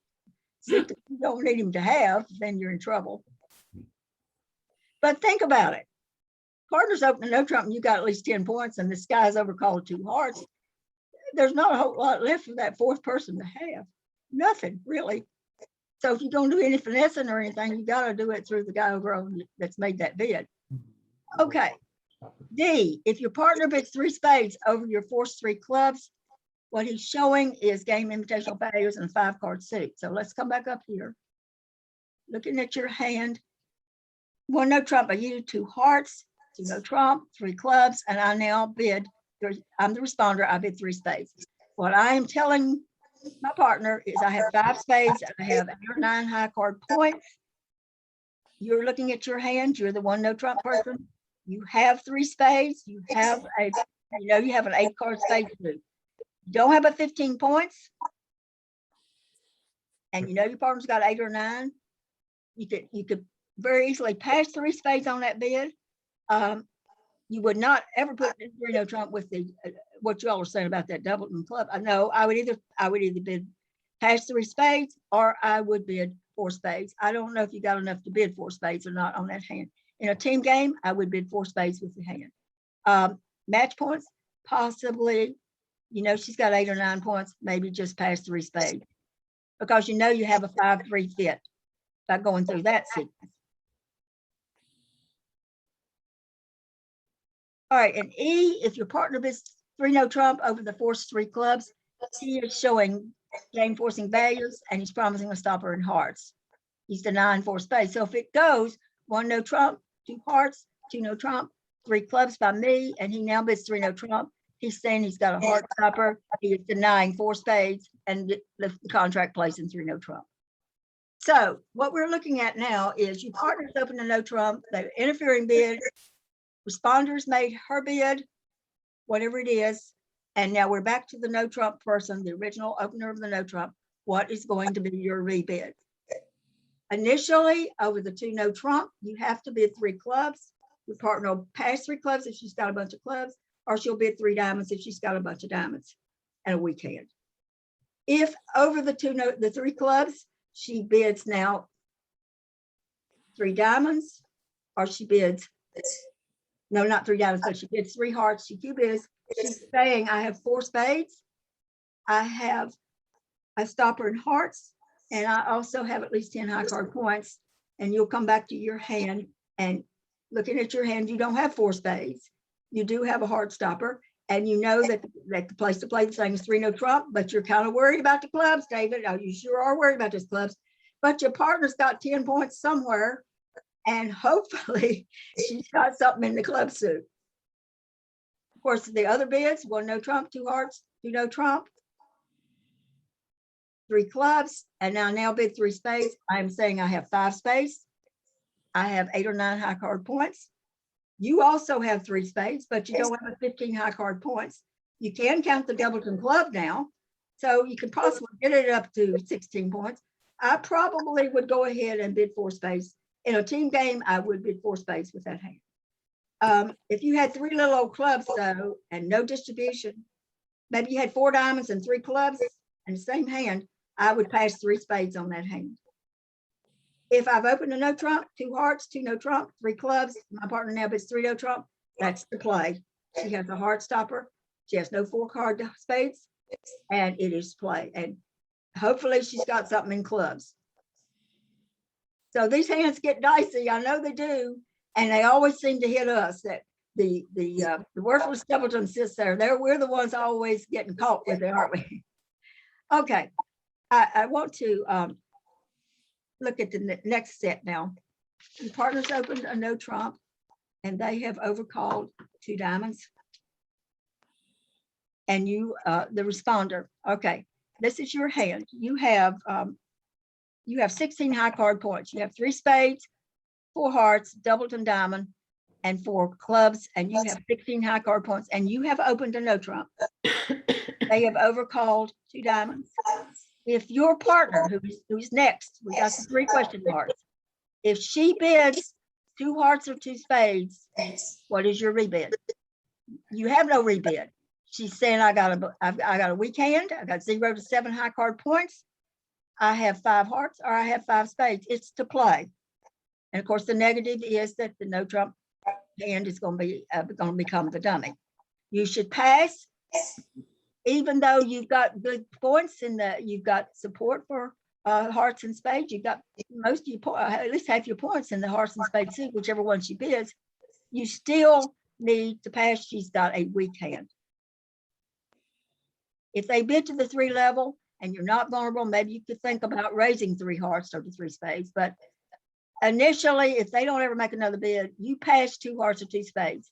suit that you don't need him to have, then you're in trouble. But think about it. Partners open a no trump and you got at least 10 points and this guy's overcalled 2 hearts. There's not a whole lot left for that 4th person to have. Nothing, really. So if you don't do any finessing or anything, you got to do it through the guy over on that's made that bid. Okay. D, if your partner bids 3 spades over your forced 3 clubs, what he's showing is game invitational values and 5 card suit. So let's come back up here. Looking at your hand, 1 no trump, I used 2 hearts, 2 no trump, 3 clubs, and I now bid, I'm the responder, I bid 3 spades. What I am telling my partner is I have 5 spades and I have 8 or 9 high card points. You're looking at your hand, you're the 1 no trump person. You have 3 spades, you have you have an 8 card spade suit. You don't have a 15 points, and you know your partner's got 8 or 9. You could very easily pass 3 spades on that bid. You would not ever put 3 no trump with the what y'all are saying about that Doubleton club. I know I would either bid pass 3 spades or I would bid 4 spades. I don't know if you got enough to bid 4 spades or not on that hand. In a team game, I would bid 4 spades with the hand. Match points, possibly, she's got 8 or 9 points, maybe just pass 3 spades because you have a 5-3 fit by going through that sequence. All right, and E, if your partner bids 3 no trump over the forced 3 clubs, he is showing game forcing values and he's promising a stopper in hearts. He's denying 4 spades. So if it goes 1 no trump, 2 hearts, 2 no trump, 3 clubs by me, and he now bids 3 no trump, he's saying he's got a heart stopper. He is denying 4 spades and the contract plays in 3 no trump. So what we're looking at now is your partner's open a no trump, the interfering bid, responders made her bid, whatever it is, and now we're back to the no trump person, the original opener of the no trump. What is going to be your rebid? Initially, over the 2 no trump, you have to bid 3 clubs. Your partner will pass 3 clubs if she's got a bunch of clubs, or she'll bid 3 diamonds if she's got a bunch of diamonds and a weak hand. If over the 3 clubs, she bids now 3 diamonds, or she bids, no, not 3 diamonds, but she bids 3 hearts, she bids, she's saying, I have 4 spades, I have a stopper in hearts, and I also have at least 10 high card points, and you'll come back to your hand, and looking at your hand, you don't have 4 spades. You do have a hard stopper, and you know that the place to play the thing is 3 no trump, but you're kind of worried about the clubs, David. Oh, you sure are worried about those clubs, but your partner's got 10 points somewhere, and hopefully she's got something in the club suit. Of course, the other bids, 1 no trump, 2 hearts, 2 no trump, 3 clubs, and now bid 3 spades. I'm saying I have 5 spades. I have 8 or 9 high card points. You also have 3 spades, but you don't have a 15 high card points. You can count the Doubleton club now, so you can possibly get it up to 16 points. I probably would go ahead and bid 4 spades. In a team game, I would bid 4 spades with that hand. If you had 3 little old clubs though, and no distribution, maybe you had 4 diamonds and 3 clubs in the same hand, I would pass 3 spades on that hand. If I've opened a no trump, 2 hearts, 2 no trump, 3 clubs, my partner now bids 3 no trump, that's the play. She has a heart stopper. She has no 4 card spades, and it is play. And hopefully she's got something in clubs. So these hands get dicey. I know they do, and they always seem to hit us. That the worthless doubleton sits there. We're the ones always getting caught with it, aren't we? Okay, I want to look at the next set now. Your partner's opened a no trump, and they have overcalled 2 diamonds. And you, the responder, okay, this is your hand. You have 16 high card points. You have 3 spades, 4 hearts, doubleton diamond, and 4 clubs, and you have 16 high card points, and you have opened a no trump. They have overcalled 2 diamonds. If your partner, who's next, we got the 3 question marks. If she bids 2 hearts or 2 spades, what is your rebid? You have no rebid. She's saying, I've got a weak hand. I got 0 to 7 high card points. I have 5 hearts or I have 5 spades. It's to play. And of course, the negative is that the no trump hand is going to become the dummy. You should pass, even though you've got good points in you've got support for hearts and spades. You've got most of your at least half your points in the hearts and spades suit, whichever one she bids. You still need to pass. She's got a weak hand. If they bid to the 3 level and you're not vulnerable, maybe you could think about raising 3 hearts or to 3 spades. But initially, if they don't ever make another bid, you pass 2 hearts or 2 spades.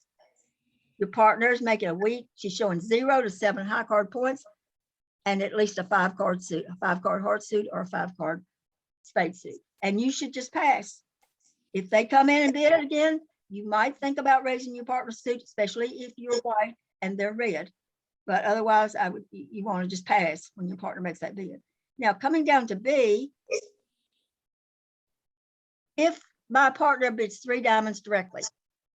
Your partner is making a weak. She's showing 0 to 7 high card points and at least a 5 card suit, a 5 card heart suit or a 5 card spade suit. And you should just pass. If they come in and bid it again, you might think about raising your partner's suit, especially if you're white and they're red. But otherwise, you want to just pass when your partner makes that bid. Now, coming down to B, if my partner bids 3 diamonds directly,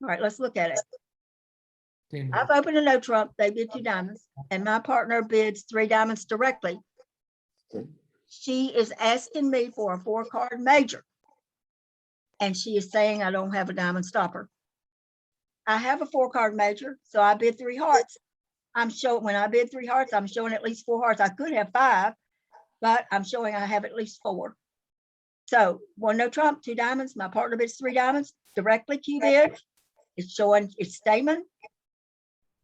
all right, let's look at it. I've opened a no trump, they bid 2 diamonds, and my partner bids 3 diamonds directly. She is asking me for a 4 card major, and she is saying I don't have a diamond stopper. I have a 4 card major, so I bid 3 hearts. When I bid 3 hearts, I'm showing at least 4 hearts. I could have 5, but I'm showing I have at least 4. So 1 no trump, 2 diamonds. My partner bids 3 diamonds directly. Q bid. It's showing it's statement.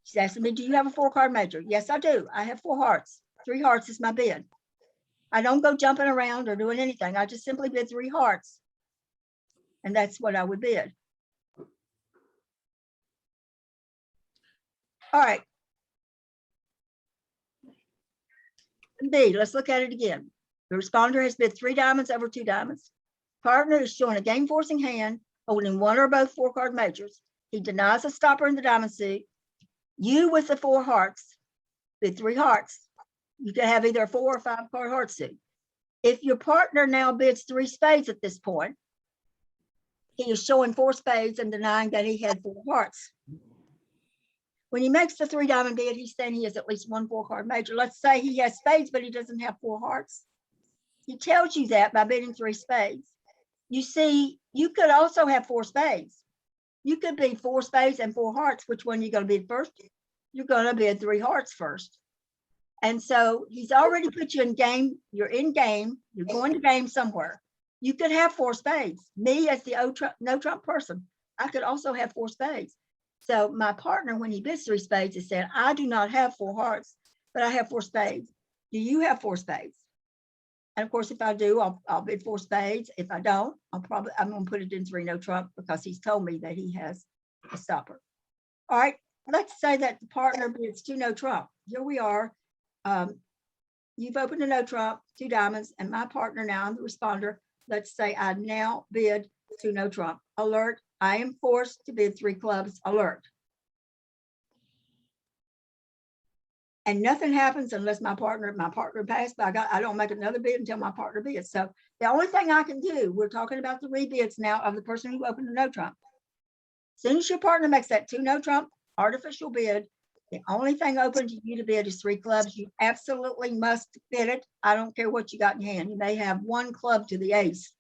She's asking me, do you have a 4 card major? Yes, I do. I have 4 hearts. 3 hearts is my bid. I don't go jumping around or doing anything. I just simply bid 3 hearts. And that's what I would bid. All right. B, let's look at it again. The responder has bid 3 diamonds over 2 diamonds. Partner is showing a game forcing hand, holding 1 or both 4 card majors. He denies a stopper in the diamond suit. You with the 4 hearts, bid 3 hearts. You can have either a 4 or 5 card heart suit. If your partner now bids 3 spades at this point, he is showing 4 spades and denying that he had 4 hearts. When he makes the 3 diamond bid, he's saying he has at least 1 4 card major. Let's say he has spades, but he doesn't have 4 hearts. He tells you that by bidding 3 spades. You see, you could also have 4 spades. You could bid 4 spades and 4 hearts. Which one are you going to bid first? You're going to bid 3 hearts first. And so he's already put you in game. You're in game. You're going to game somewhere. You could have 4 spades. Me as the no trump person, I could also have 4 spades. So my partner, when he bids 3 spades, is saying, I do not have 4 hearts, but I have 4 spades. Do you have 4 spades? And of course, if I do, I'll bid 4 spades. If I don't, I'm going to put it in 3 no trump because he's told me that he has a stopper. All right, let's say that the partner bids 2 no trump. Here we are. You've opened a no trump, 2 diamonds, and my partner now, I'm the responder. Let's say I now bid 2 no trump. Alert, I am forced to bid 3 clubs. Alert. And nothing happens unless my partner passed, but I don't make another bid until my partner bids. So the only thing I can do, we're talking about the rebids now of the person who opened the no trump. Soon as your partner makes that 2 no trump artificial bid, the only thing open to you to bid is 3 clubs. You absolutely must bid it. I don't care what you got in your hand. You may have 1 club to the ace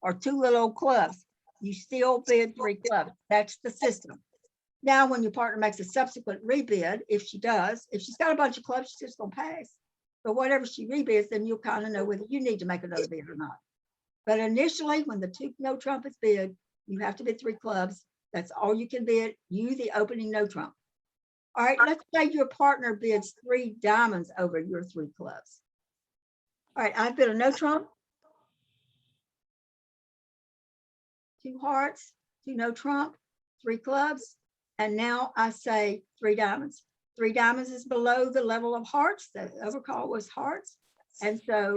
or 2 little old clubs. You still bid 3 clubs. That's the system. Now, when your partner makes a subsequent rebid, if she's got a bunch of clubs, she's just gonna pass. But whatever she rebids, then you'll kind of know whether you need to make another bid or not. But initially, when the 2 no trump is bid, you have to bid 3 clubs. That's all you can bid. You, the opening no trump. All right, let's say your partner bids 3 diamonds over your 3 clubs. All right, I've bid a no trump, 2 hearts, 2 no trump, 3 clubs, and now I say 3 diamonds. 3 diamonds is below the level of hearts. The overcall was hearts. And so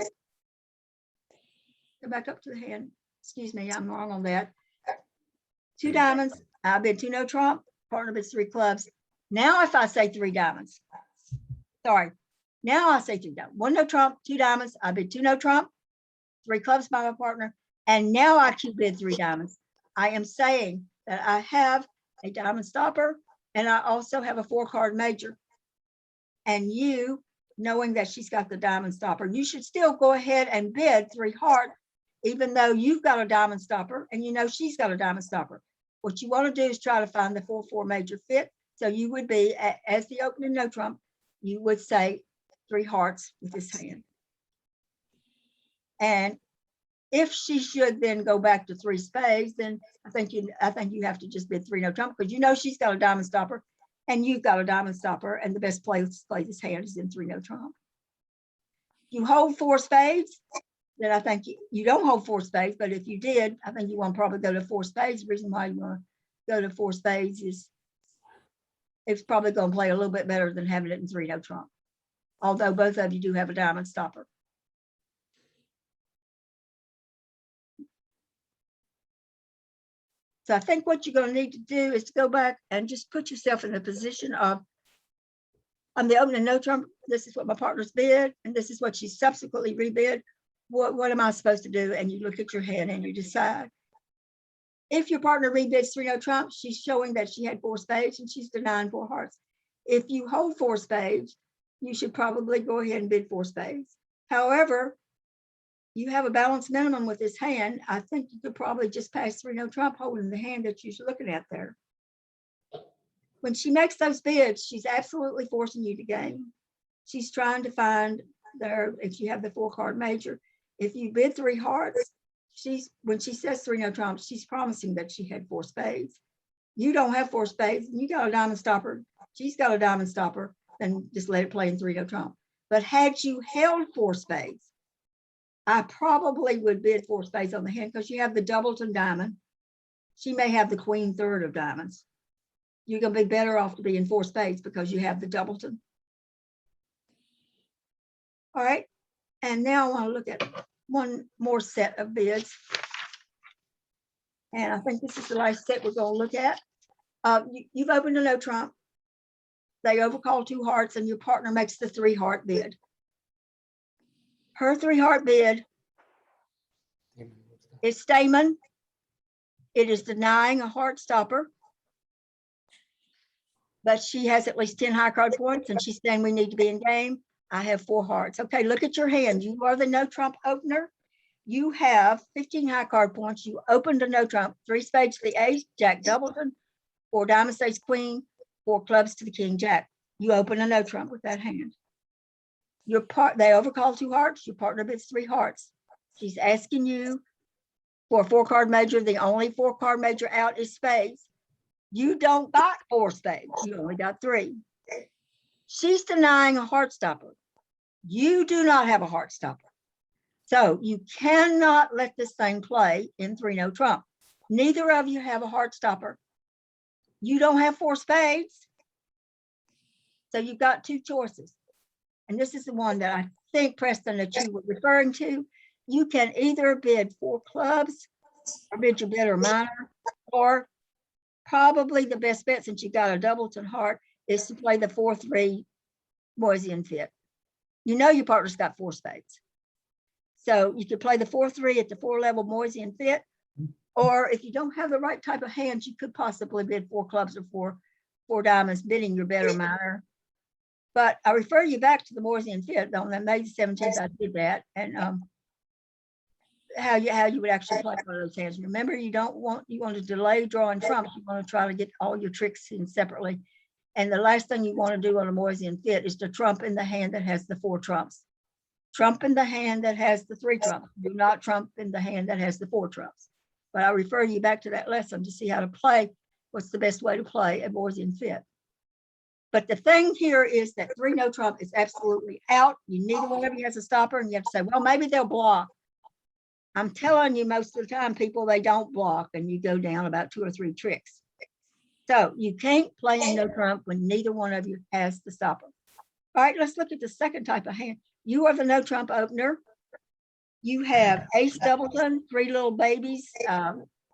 go back up to the hand. Excuse me, I'm wrong on that. 2 diamonds, I bid 2 no trump, partner bids 3 clubs. Now if I say 3 diamonds, sorry, now I say 3 diamonds, 1 no trump, 2 diamonds, I bid 2 no trump, 3 clubs by my partner, and now I can bid 3 diamonds. I am saying that I have a diamond stopper and I also have a 4-card major. And you, knowing that she's got the diamond stopper, you should still go ahead and bid 3 hearts, even though you've got a diamond stopper and you know she's got a diamond stopper. What you want to do is try to find the 4-4 major fit. So you would be, as the opening no trump, you would say 3 hearts with this hand. And if she should then go back to 3 spades, then I think you have to just bid 3 no trump, because you know she's got a diamond stopper and you've got a diamond stopper, and the best place to play this hand is in 3 no trump. You hold 4 spades, then I think you don't hold 4 spades, but if you did, I think you want to probably go to 4 spades. The reason why you want to go to 4 spades is it's probably going to play a little bit better than having it in 3 no trump, although both of you do have a diamond stopper. So I think what you're going to need to do is to go back and just put yourself in a position of, I'm the opening no trump, this is what my partner's bid, and this is what she subsequently rebid. What am I supposed to do? And you look at your hand and you decide. If your partner rebids 3 no trump, she's showing that she had 4 spades and she's denying 4 hearts. If you hold 4 spades, you should probably go ahead and bid 4 spades. However, you have a balanced minimum with this hand. I think you could probably just pass 3 no trump holding the hand that you're looking at there. When she makes those bids, she's absolutely forcing you to game. She's trying to find there, if you have the 4-card major, if you bid 3 hearts, when she says 3 no trump, she's promising that she had 4 spades. You don't have 4 spades, and you got a diamond stopper. She's got a diamond stopper, then just let it play in 3 no trump. But had you held 4 spades, I probably would bid 4 spades on the hand, because you have the doubleton diamond. She may have the queen third of diamonds. You're going to be better off to be in 4 spades because you have the doubleton. All right. And now I want to look at one more set of bids. And I think this is the last set we're going to look at. You've opened a no trump. They overcall 2 hearts and your partner makes the 3 heart bid. Her 3 heart bid is Stamen. It is denying a heart stopper. But she has at least 10 high card points and she's saying we need to be in game. I have 4 hearts. Okay, look at your hand. You are the no trump opener. You have 15 high card points. You opened a no trump, 3 spades to the ace, jack doubleton, 4 diamonds, ace queen, 4 clubs to the king jack. You open a no trump with that hand. They overcall 2 hearts. Your partner bids 3 hearts. She's asking you for a 4-card major. The only 4-card major out is spades. You don't got 4 spades. You only got 3. She's denying a heart stopper. You do not have a heart stopper. So you cannot let this thing play in 3 no trump. Neither of you have a heart stopper. You don't have 4 spades. So you've got 2 choices. And this is the one that I think, Preston, that you were referring to. You can either bid 4 clubs or bid your better minor, or probably the best bet, since you got a doubleton heart, is to play the 4-3 Moisian fit. You know your partner's got 4 spades. So you could play the 4-3 at the 4 level Moisian fit, Or if you don't have the right type of hands, you could possibly bid 4 clubs or four diamonds, bidding your better minor. But I refer you back to the Morsian Fit on that May 17th. I did that, and how you would actually play one of those hands. Remember, you want to delay drawing trumps. You want to try to get all your tricks in separately. And the last thing you want to do on a Morsian Fit is to trump in the hand that has the 4 trumps. Trump in the hand that has the 3 trumps. Do not trump in the hand that has the 4 trumps. But I refer you back to that lesson to see how to play. What's the best way to play a Morsian Fit? But the thing here is that 3 no trump is absolutely out. You neither one of you has a stopper, and you have to say, well, maybe they'll block. I'm telling you, most of the time, people, they don't block, and you go down about 2 or 3 tricks. So you can't play in no trump when neither one of you has the stopper. All right, let's look at the second type of hand. You are the no trump opener. You have ace doubleton, 3 little babies.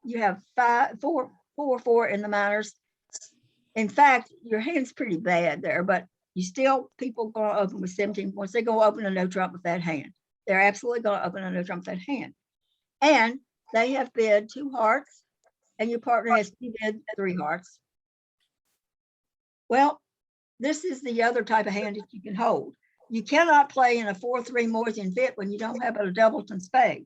You have 4 in the minors. In fact, your hand's pretty bad there, but you still, people going to open with 17 points. They're going to open a no trump with that hand. They're absolutely going to open a no trump with that hand. And they have bid 2 hearts, and your partner has bid 3 hearts. Well, this is the other type of hand that you can hold. You cannot play in a 4-3 Morsian Fit when you don't have a doubleton spade.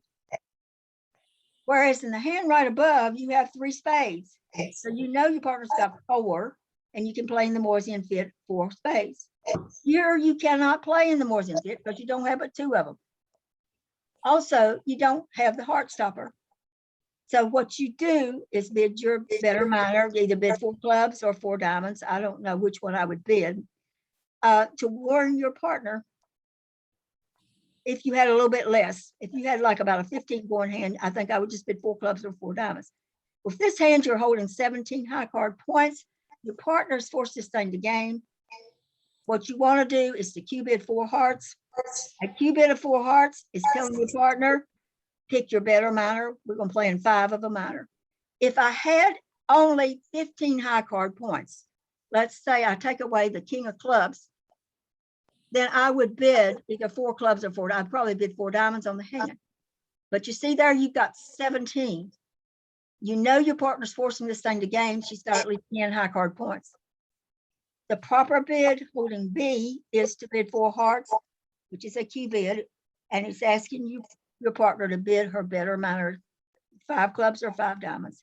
Whereas in the hand right above, you have 3 spades. So you know your partner's got 4, and you can play in the Morsian Fit 4 spades. Here you cannot play in the Morsian Fit because you don't have but 2 of them. Also, you don't have the heart stopper. So what you do is bid your better minor, either bid 4 clubs or 4 diamonds. I don't know which one I would bid, to warn your partner. If you had a little bit less, if you had like about a 15 going hand, I think I would just bid 4 clubs or 4 diamonds. With this hand, you're holding 17 high card points. Your partner's forced to stay in the game. What you want to do is to Q bid 4 hearts. A Q bid of 4 hearts is telling your partner, pick your better minor. We're going to play in 5 of a minor. If I had only 15 high card points, let's say I take away the king of clubs, then I would bid either 4 clubs or 4. I'd probably bid 4 diamonds on the hand. But you see there, you've got 17. You know your partner's forcing this thing to game. She's got at least 10 high card points. The proper bid holding B is to bid 4 hearts, which is a Q bid, and it's asking you, your partner, to bid her better minor 5 clubs or 5 diamonds.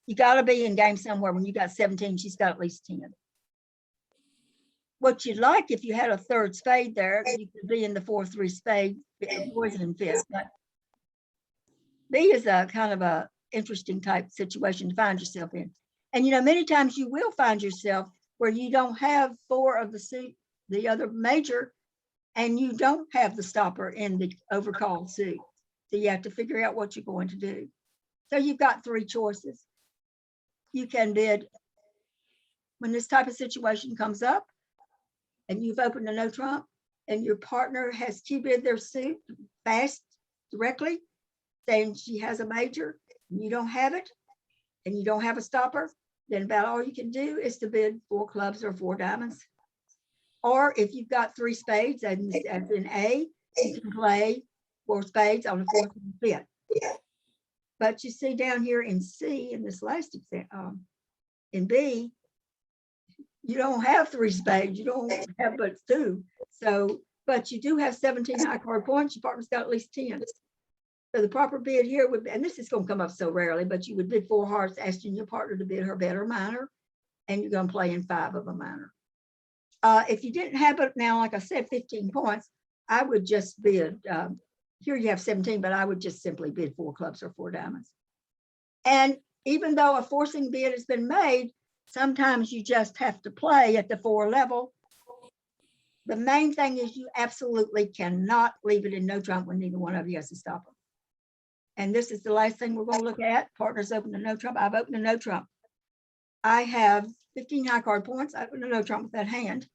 You got to be in game somewhere. When you got 17, she's got at least 10. What you'd like, if you had a 3rd spade there, you could be in the 4-3 spade, Morsian Fit. But B is a kind of a interesting type situation to find yourself in. And you know, many times you will find yourself where you don't have 4 of the suit, the other major, and you don't have the stopper in the overcalled suit. So you have to figure out what you're going to do. So you've got 3 choices. You can bid when this type of situation comes up and you've opened a no trump and your partner has Q bid their suit fast directly, saying she has a major, and you don't have it, and you don't have a stopper, then about all you can do is to bid 4 clubs or 4 diamonds. Or if you've got 3 spades, as in A, you can play 4 spades on the 4th and 5th. But you see down here in C, in this last example, in B, you don't have 3 spades, you don't have but 2. So, but you do have 17 high card points, your partner's got at least 10. So the proper bid here would be, and this is going to come up so rarely, but you would bid 4 hearts, asking your partner to bid her better minor, and you're going to play in 5 of a minor. If you didn't have it now, like I said, 15 points, I would just bid, here you have 17, but I would just simply bid 4 clubs or 4 diamonds. And even though a forcing bid has been made, sometimes you just have to play at the 4 level. The main thing is you absolutely cannot leave it in no trump when neither one of you has to stop them. And this is the last thing we're going to look at. Partners open a no trump. I've opened a no trump. I have 15 high card points. I opened a no trump with that hand.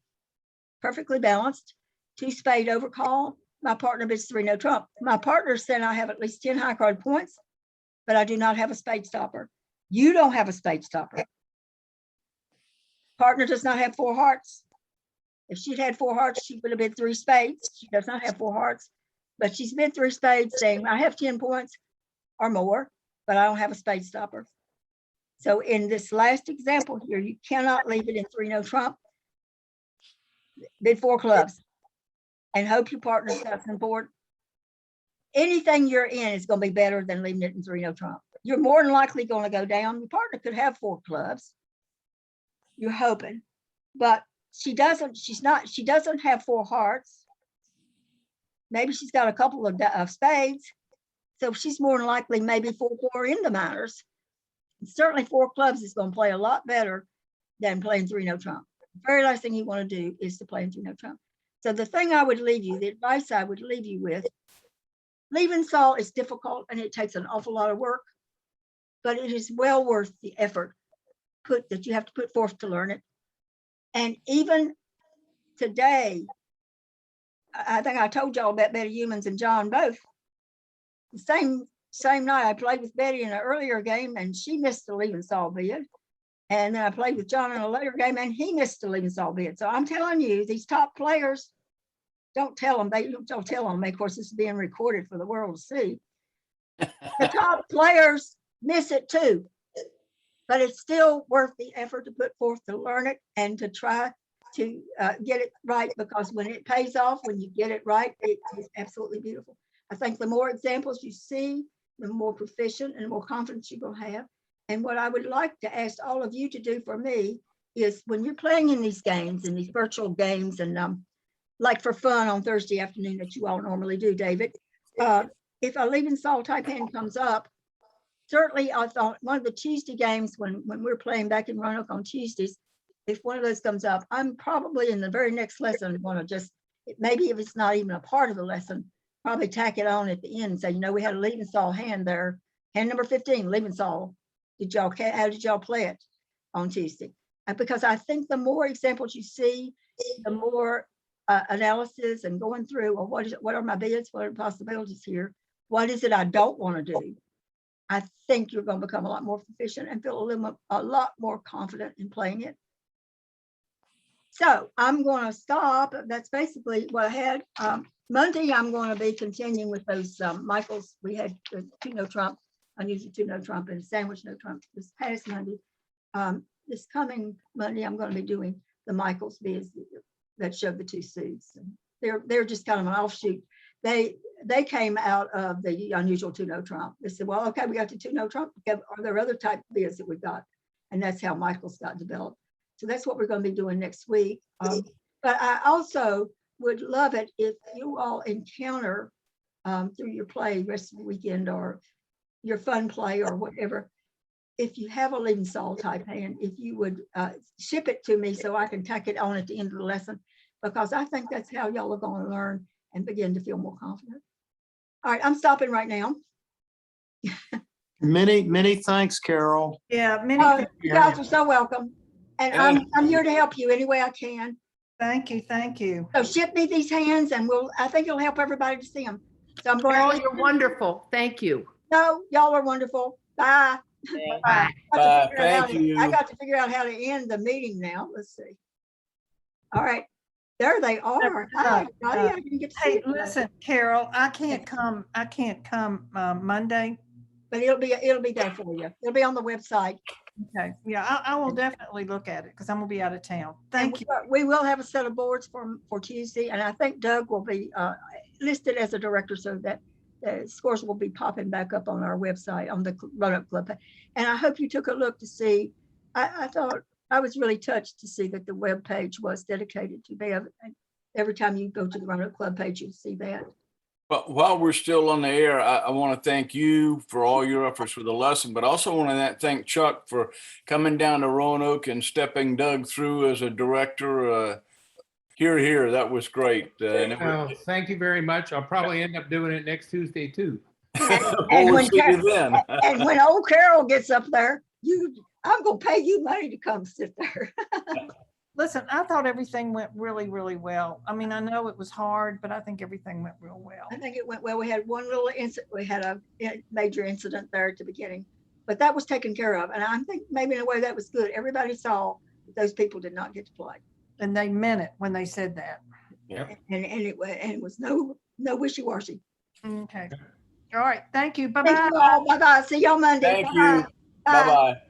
Perfectly balanced. 2 spade overcall. My partner bids 3 no trump. My partner said I have at least 10 high card points, but I do not have a spade stopper. You don't have a spade stopper. Partner does not have 4 hearts. If she'd had 4 hearts, she would have bid 3 spades. She does not have 4 hearts, but she's bid 3 spades, saying I have 10 points. or more, but I don't have a spade stopper. So in this last example here, you cannot leave it in 3 no trump. Bid 4 clubs and hope your partner's got some board. Anything you're in is going to be better than leaving it in 3 no trump. You're more than likely going to go down. Your partner could have 4 clubs. You're hoping, but she doesn't have 4 hearts. Maybe she's got a couple of spades. So she's more than likely maybe 4 in the minors. Certainly 4 clubs is going to play a lot better than playing 3 no trump. The very last thing you want to do is to play in 3 no trump. So the thing I would leave you, the advice I would leave you with, Lebensohl is difficult and it takes an awful lot of work, but it is well worth the effort that you have to put forth to learn it. And even today, I think I told y'all about Betty Humans and John both. The same night I played with Betty in an earlier game and she missed the Lebensohl bid. And then I played with John in a later game and he missed the Lebensohl bid. So I'm telling you, these top players, don't tell them. Don't tell them. Of course, this is being recorded for the world to see. The top players miss it too, but it's still worth the effort to put forth to learn it and to try to get it right, because when it pays off, when you get it right, it is absolutely beautiful. I think the more examples you see, the more proficient and the more confidence you're going to have. And what I would like to ask all of you to do for me is when you're playing in these games, in these virtual games, and like for fun on Thursday afternoon that you all normally do, David, if a Lebensohl type hand comes up, certainly I thought one of the Tuesday games when we're playing back in Roanoke on Tuesdays, if one of those comes up, I'm probably in the very next lesson going to just, maybe if it's not even a part of the lesson, probably tack it on at the end and say, we had a Lebensohl hand there, hand number 15, Lebensohl. How did y'all play it on Tuesday? Because I think the more examples you see, the more analysis and going through, well, what are my bids? What are the possibilities here? What is it I don't want to do? I think you're going to become a lot more proficient and feel a lot more confident in playing it. So I'm going to stop. That's basically what I had. Monday, I'm going to be continuing with those Michaels. We had the 2 no trump, unusual 2 no trump, and sandwich no trump this past Monday. This coming Monday, I'm going to be doing the Michaels bids that showed the 2 suits. And they're just kind of an offshoot. They came out of the unusual 2 no trump. They said, well, okay, we got the 2 no trump. Are there other type of bids that we got? And that's how Michaels got developed. So that's what we're going to be doing next week. But I also would love it if you all encounter through your play rest of the weekend or your fun play or whatever, if you have a Lebensohl type hand, if you would ship it to me so I can tack it on at the end of the lesson, because I think that's how y'all are going to learn and begin to feel more confident. All right, I'm stopping right now. Many thanks, Carol. Yeah, many You guys are so welcome. And I'm here to help you any way I can. thank you, thank you. So ship me these hands and I think it'll help everybody to see them. So I'm going Carol, to. you're wonderful. Thank you. No, y'all are wonderful. Bye. Bye. Thank you. I got to figure out how to end the meeting now. Let's see. All right. There they are. Hi, Dottie, I didn't get to see Hey, you. listen, Carol, I can't come Monday. But it'll be there for you. It'll be on the website. Okay, yeah, I will definitely look at it because I'm gonna be out of town. Thank you. We will have a set of boards for Tuesday, and I think Doug will be listed as a director so that the scores will be popping back up on our website on the Roanoke Club. And I hope you took a look to see. I thought I was really touched to see that the web page was dedicated to Bev. Every time you go to the Roanoke Club page, you'll see that. But while we're still on the air, I want to thank you for all your efforts for the lesson, but also want to thank Chuck for coming down to Roanoke and stepping Doug through as a director. Here, that was great. Thank you very much. I'll probably end up doing it next Tuesday too. We'll see you then. And when old Carol gets up there, I'm gonna pay you money to come sit there. Listen, I thought everything went really, really well. I mean, I know it was hard, but I think everything went real well. I think it went well. We had one little incident. We had a major incident there at the beginning, but that was taken care of. And I think maybe in a way that was good. Everybody saw that those people did not get to play. And they meant it when they said that. Yeah. And it was no wishy-washy. Okay. All right, thank you. Thank Bye-bye. you all. Bye-bye. See y'all Monday. Thank you. Bye. Bye-bye.